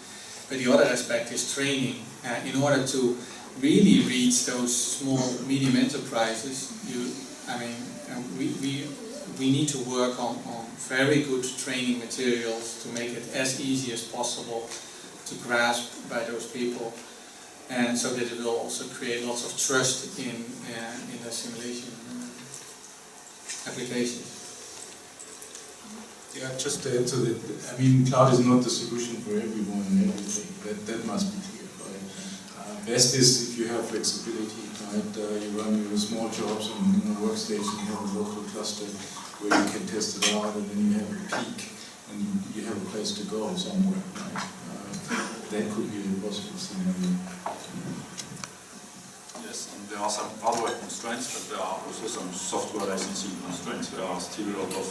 But the other aspect is training. In order to really reach those small, medium enterprises, we need to work on very good training materials to make it as easy as possible to grasp by those people, and so that it will also create lots of trust in the simulation applications. Yeah, just to add to that, cloud is not the solution for everyone and everything. That must be clear, right? Best is if you have flexibility, right? You run your small jobs on a workstation, you have a local cluster where you can test it out, and then you have a peak, and you have a place to go somewhere, right? That could be a possible scenario. Yes, and there are some hardware constraints, but there are also some software licensing constraints. There are still a lot of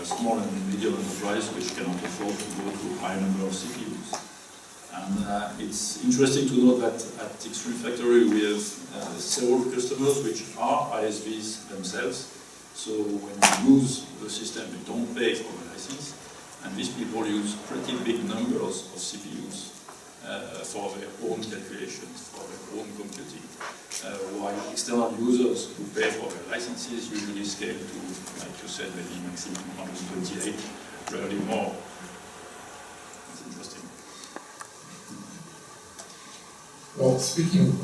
small and medium enterprises which cannot afford to go to high number of CPUs. And it's interesting to know that at X3 Factory we have several customers which are ISVs themselves. So when you use the system, you don't pay for the license, and these people use pretty big numbers of CPUs for their own calculations, for their own computing. While external users who pay for their licenses usually scale to, like you said, maybe maximum 128, rarely more. It's interesting. Well, speaking of,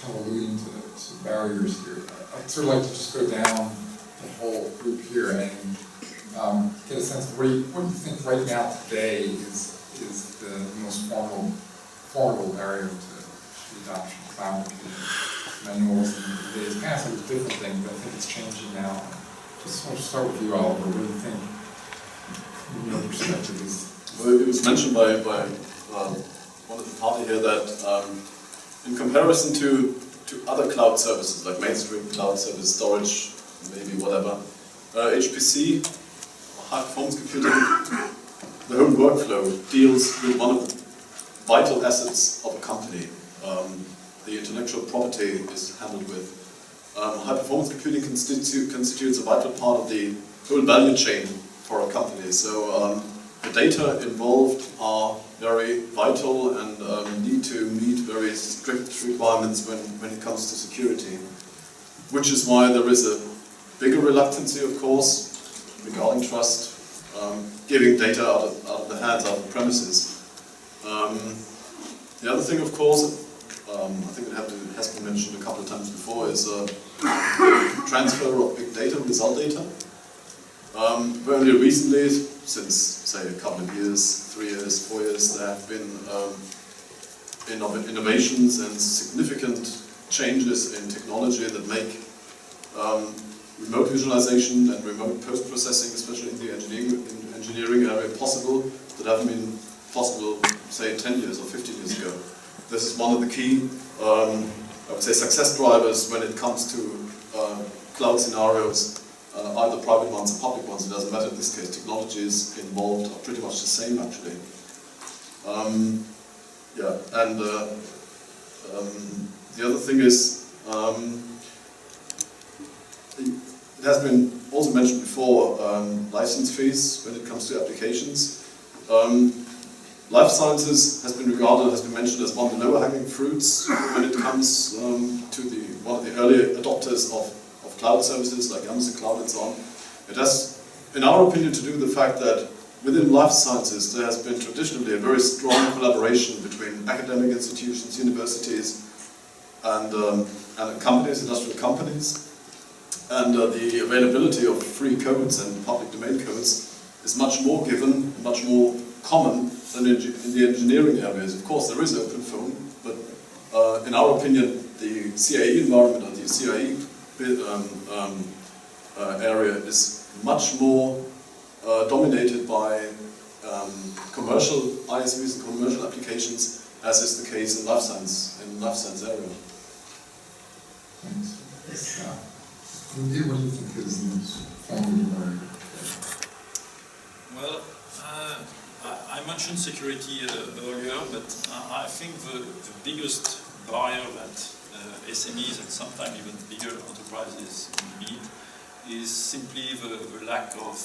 kind of alluding to barriers here, I'd sort of like to just go down the whole group here and get a sense of what do you think right now today is the most formidable barrier to the adoption of cloud computing. Manuals in the days past it was different things, but I think it's changing now. Just want to start with you, Oliver. What do you think, from your perspective, is? Well, it was mentioned by one of the party here that in comparison to other cloud services like mainstream cloud service, storage, maybe whatever, HPC, high performance computing, the whole workflow deals with one of the vital assets of a company. The intellectual property is handled with. High performance computing constitutes a vital part of the whole value chain for a company. So the data involved are very vital and need to meet very strict requirements when it comes to security. Which is why there is a bigger reluctancy, of course, regarding trust, giving data out of the hands, out of the premises. The other thing, of course, I think it has been mentioned a couple of times before, is transfer of big data, result data. Very recently, since say a couple of years, 3 years, 4 years, there have been innovations and significant changes in technology that make remote visualization and remote post-processing, especially in the engineering area, possible that haven't been possible, say, 10 years or 15 years ago. This is one of the key, I would say, success drivers when it comes to cloud scenarios, either private ones or public ones. It doesn't matter in this case. Technologies involved are pretty much the same, actually. Yeah, and the other thing is, it has been also mentioned before, license fees when it comes to applications. Life sciences has been regarded, has been mentioned as one of the lower hanging fruits when it comes to one of the early adopters of cloud services like ISC Cloud and so on. It has, in our opinion, to do with the fact that within life sciences there has been traditionally a very strong collaboration between academic institutions, universities, and companies, industrial companies. And the availability of free codes and public domain codes is much more given, much more common than in the engineering areas. Of course, there is open phone, but in our opinion, the CAE environment or the CAE area is much more dominated by commercial ISVs and commercial applications, as is the case in life science area. Thanks. What do you think is the most formidable? Well, I mentioned security earlier, but I think the biggest barrier that SMEs and sometimes even bigger enterprises meet is simply the lack of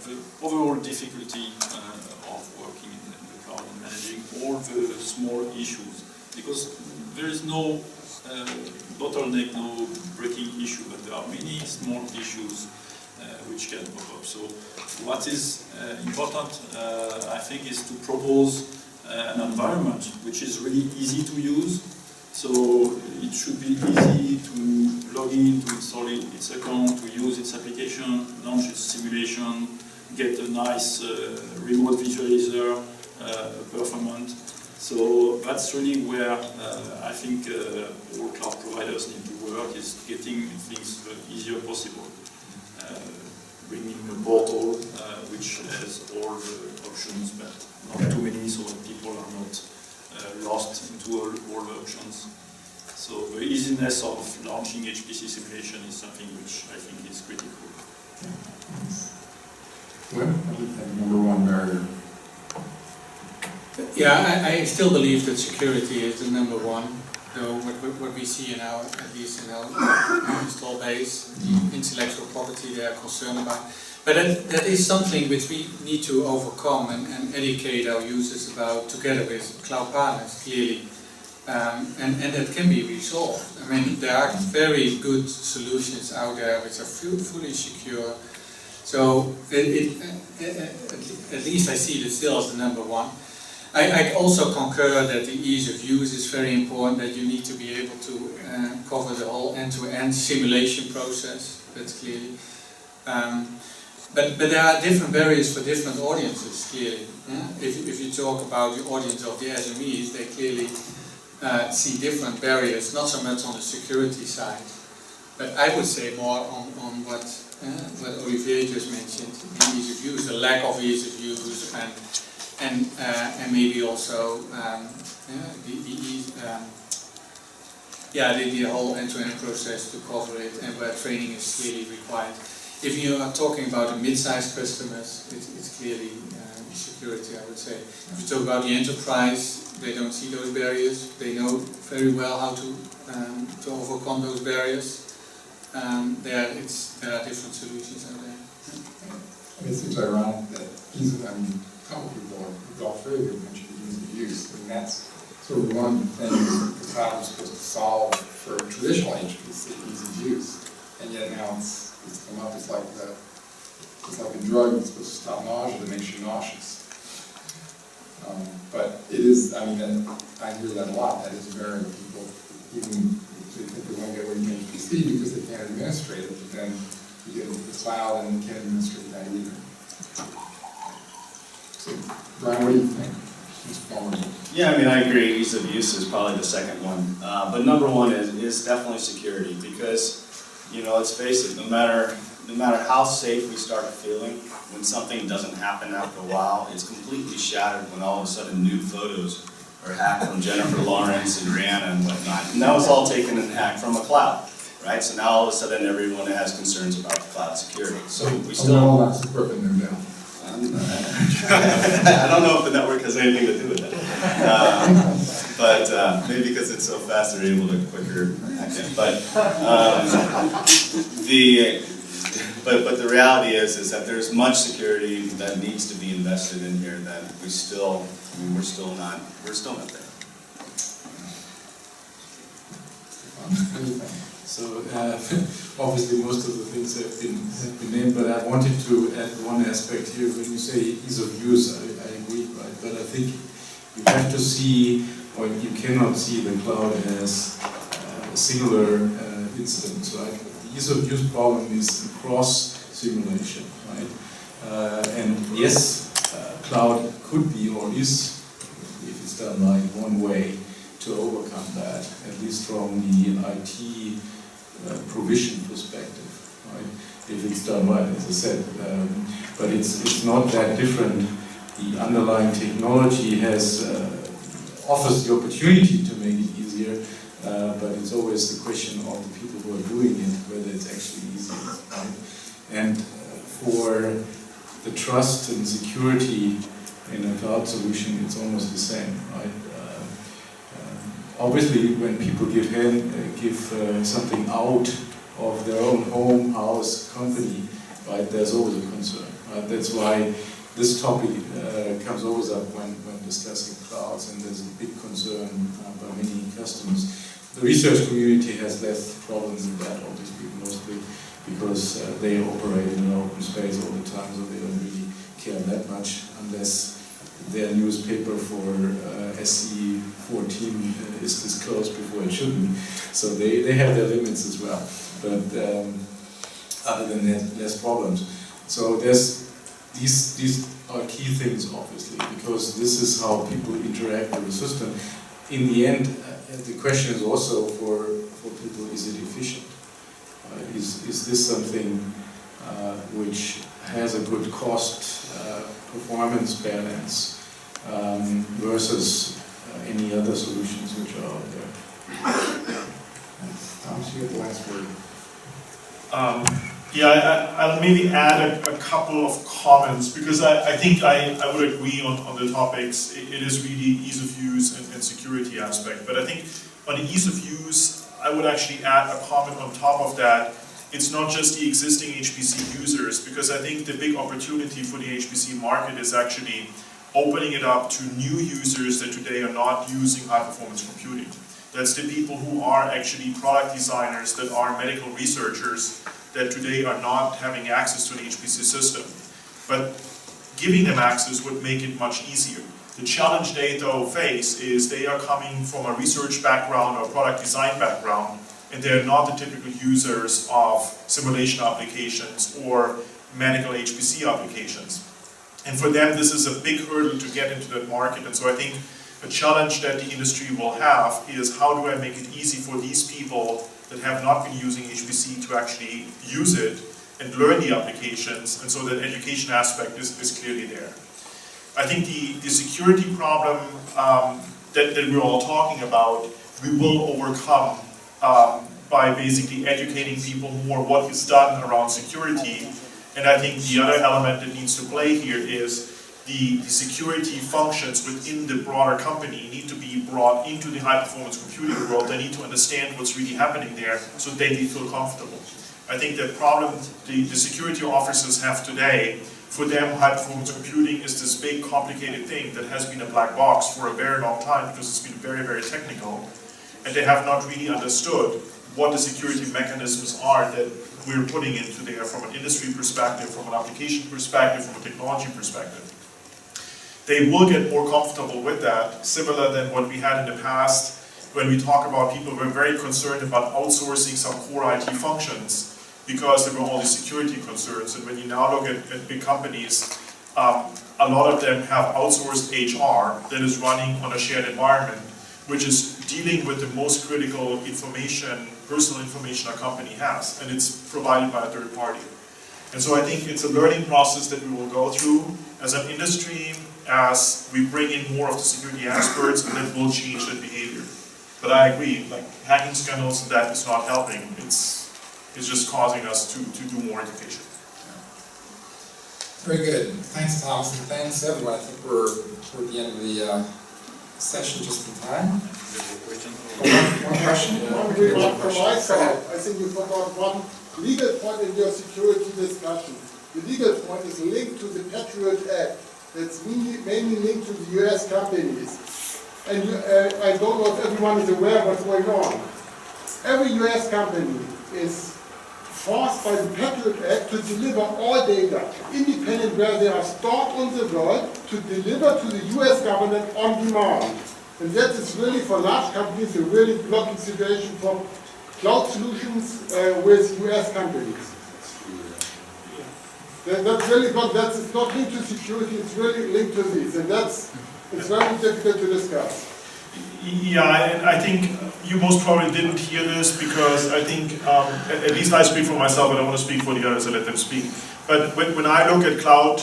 the overall difficulty of working in the cloud and managing all the small issues, because there is no bottleneck, no breaking issue, but there are many small issues which can pop up. So what is important, I think, is to propose an environment which is really easy to use. So it should be easy to log in, to install its account, to use its application, launch its simulation, get a nice remote visualizer performant. So that's really where I think all cloud providers need to work, is getting things the easier possible. Bringing a portal which has all the options, but not too many, so that people are not lost into all the options. So the easiness of launching HPC simulation is something which I think is critical. What do you think number one barrier? Yeah, I still believe that security is the number one. So what we see in our, at least in our install base, the intellectual property they are concerned about. But that is something which we need to overcome and educate our users about together with cloud partners, clearly. And that can be resolved. I mean, there are very good solutions out there which are fully secure. So at least I see that still as the number one. I also concur that the ease of use is very important, that you need to be able to cover the whole end-to-end simulation process, that's clearly. But there are different barriers for different audiences, clearly. Yeah? If you talk about the audience of the SMEs, they clearly see different barriers, not so much on the security side, but I would say more on what Olivier just mentioned, the ease of use, the lack of ease of use, and maybe also the whole end-to-end process to cover it, and where training is clearly required. If you are talking about the mid-sized customers, it's clearly security, I would say. If you talk about the enterprise, they don't see those barriers. They know very well how to overcome those barriers. There are different solutions out there. It seems ironic that a couple people all three of you mentioned ease of use, and that's sort of one thing the cloud was supposed to solve for traditional HPC, ease of use, and yet now it's come up. It's like a drug that's supposed to stop nausea that makes you nauseous. But it is, I mean, I hear that a lot. That is very people, even if they think they want to get away from HPC because they can't administrate it, but then you get into the cloud and you can't administrate that either. So, Brian, what do you think? Yeah, I mean, I agree. Ease of use is probably the second one. But number one is definitely security, because, you know, let's face it, no matter how safe we start feeling, when something doesn't happen after a while, it's completely shattered when all of a sudden nude photos are hacked from Jennifer Lawrence and Rihanna and whatnot. And that was all taken and hacked from a cloud, right? So now all of a sudden everyone has concerns about the cloud security. So we still... all that's equipment there now. I don't know if the network has anything to do with it. But maybe because it's so fast, they're able to quicker hack in. But the reality is that there's much security that needs to be invested in here that we're still not there. So obviously most of the things have been named, but I wanted to add one aspect here. When you say ease of use, I agree, right? But I think you have to see, or you cannot see the cloud as a singular incident, right? The ease of use problem is cross simulation, right? And yes, cloud could be or is, if it's done right, one way to overcome that, at least from the IT provision perspective, right? If it's done right, as I said. But it's not that different. The underlying technology offers the opportunity to make it easier, but it's always the question of the people who are doing it, whether it's actually easier, right? And for the trust and security in a cloud solution, it's almost the same, right? Obviously, when people give something out of their own home, house, company, right, there's always a concern. Right? That's why this topic comes always up when discussing clouds, and there's a big concern by many customers. The research community has less problems with that, obviously, mostly because they operate in an open space all the time, so they don't really care that much unless their newspaper for SE 14 is disclosed before it shouldn't. So they have their limits as well. But other than that, less problems. So these are key things, obviously, because this is how people interact with the system. In the end, the question is also for people: is it efficient? Is this something which has a good cost performance balance versus any other solutions which are out there? Thomas, you have the last word. I'll maybe add a couple of comments, because I think I would agree on the topics. It is really ease of use and security aspect. But I think on the ease of use, I would actually add a comment on top of that. It's not just the existing HPC users, because I think the big opportunity for the HPC market is actually opening it up to new users that today are not using high-performance computing. That's the people who are actually product designers, that are medical researchers, that today are not having access to an HPC system. But giving them access would make it much easier. The challenge they though face is they are coming from a research background or product design background, and they're not the typical users of simulation applications or medical HPC applications. And for them, this is a big hurdle to get into that market. And so I think a challenge that the industry will have is, how do I make it easy for these people that have not been using HPC to actually use it and learn the applications, and so that education aspect is clearly there. I think the security problem that we're all talking about, we will overcome by basically educating people more what is done around security. And I think the other element that needs to play here is the security functions within the broader company need to be brought into the high-performance computing world. They need to understand what's really happening there so they feel comfortable. I think the problem the security officers have today, for them, high-performance computing is this big, complicated thing that has been a black box for a very long time because it's been very, very technical, and they have not really understood what the security mechanisms are that we're putting into there from an industry perspective, from an application perspective, from a technology perspective. They will get more comfortable with that, similar than what we had in the past when we talk about people who were very concerned about outsourcing some core IT functions because there were all these security concerns. And when you now look at big companies, a lot of them have outsourced HR that is running on a shared environment, which is dealing with the most critical information, personal information a company has, and it's provided by a third party. And so I think it's a learning process that we will go through as an industry, as we bring in more of the security experts, and that will change that behavior. But I agree, like hacking scandals and that is not helping. It's just causing us to do more education. Very good. Thanks, Thomas, and thanks, everyone. I think we're at the end of the session just in time. One question? One remark from my side. I think you forgot one legal point in your security discussion. The legal point is linked to the Patriot Act. That's mainly linked to the US companies. And I don't know if everyone is aware of what's going on. Every US company is forced by the Patriot Act to deliver all data, independent where they are stored on the world, to deliver to the US government on demand. And that is really, for large companies, a really blocking situation for cloud solutions with US companies. That's really not, that's not linked to security, it's really linked to this, and it's very difficult to discuss. Yeah, and I think you most probably didn't hear this because I think, at least I speak for myself, and I want to speak for the others, so let them speak. But when I look at cloud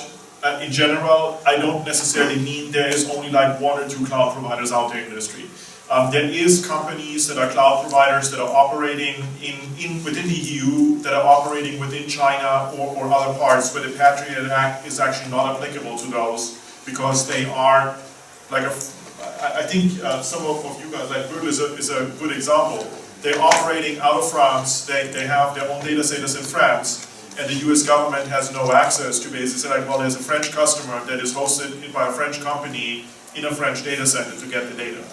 in general, I don't necessarily mean there is only like one or two cloud providers out there in the industry. There is companies that are cloud providers that are operating within the EU, that are operating within China or other parts where the Patriot Act is actually not applicable to those because they are like I think some of you guys, like Google is a good example. They're operating out of France, they have their own data centers in France, and the US government has no access to basically say like, well, there's a French customer that is hosted by a French company in a French data center to get the data.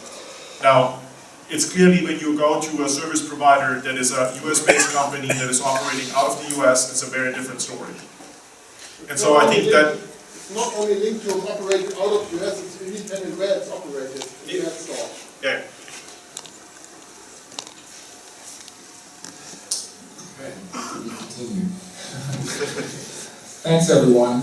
Now, it's clearly when you go to a service provider that is a US-based company that is operating out of the US, it's a very different story. And so I think that it's not only linked to operating out of US, it's independent where it's operated, where it's stored. yeah. Okay, we continue. Thanks, everyone.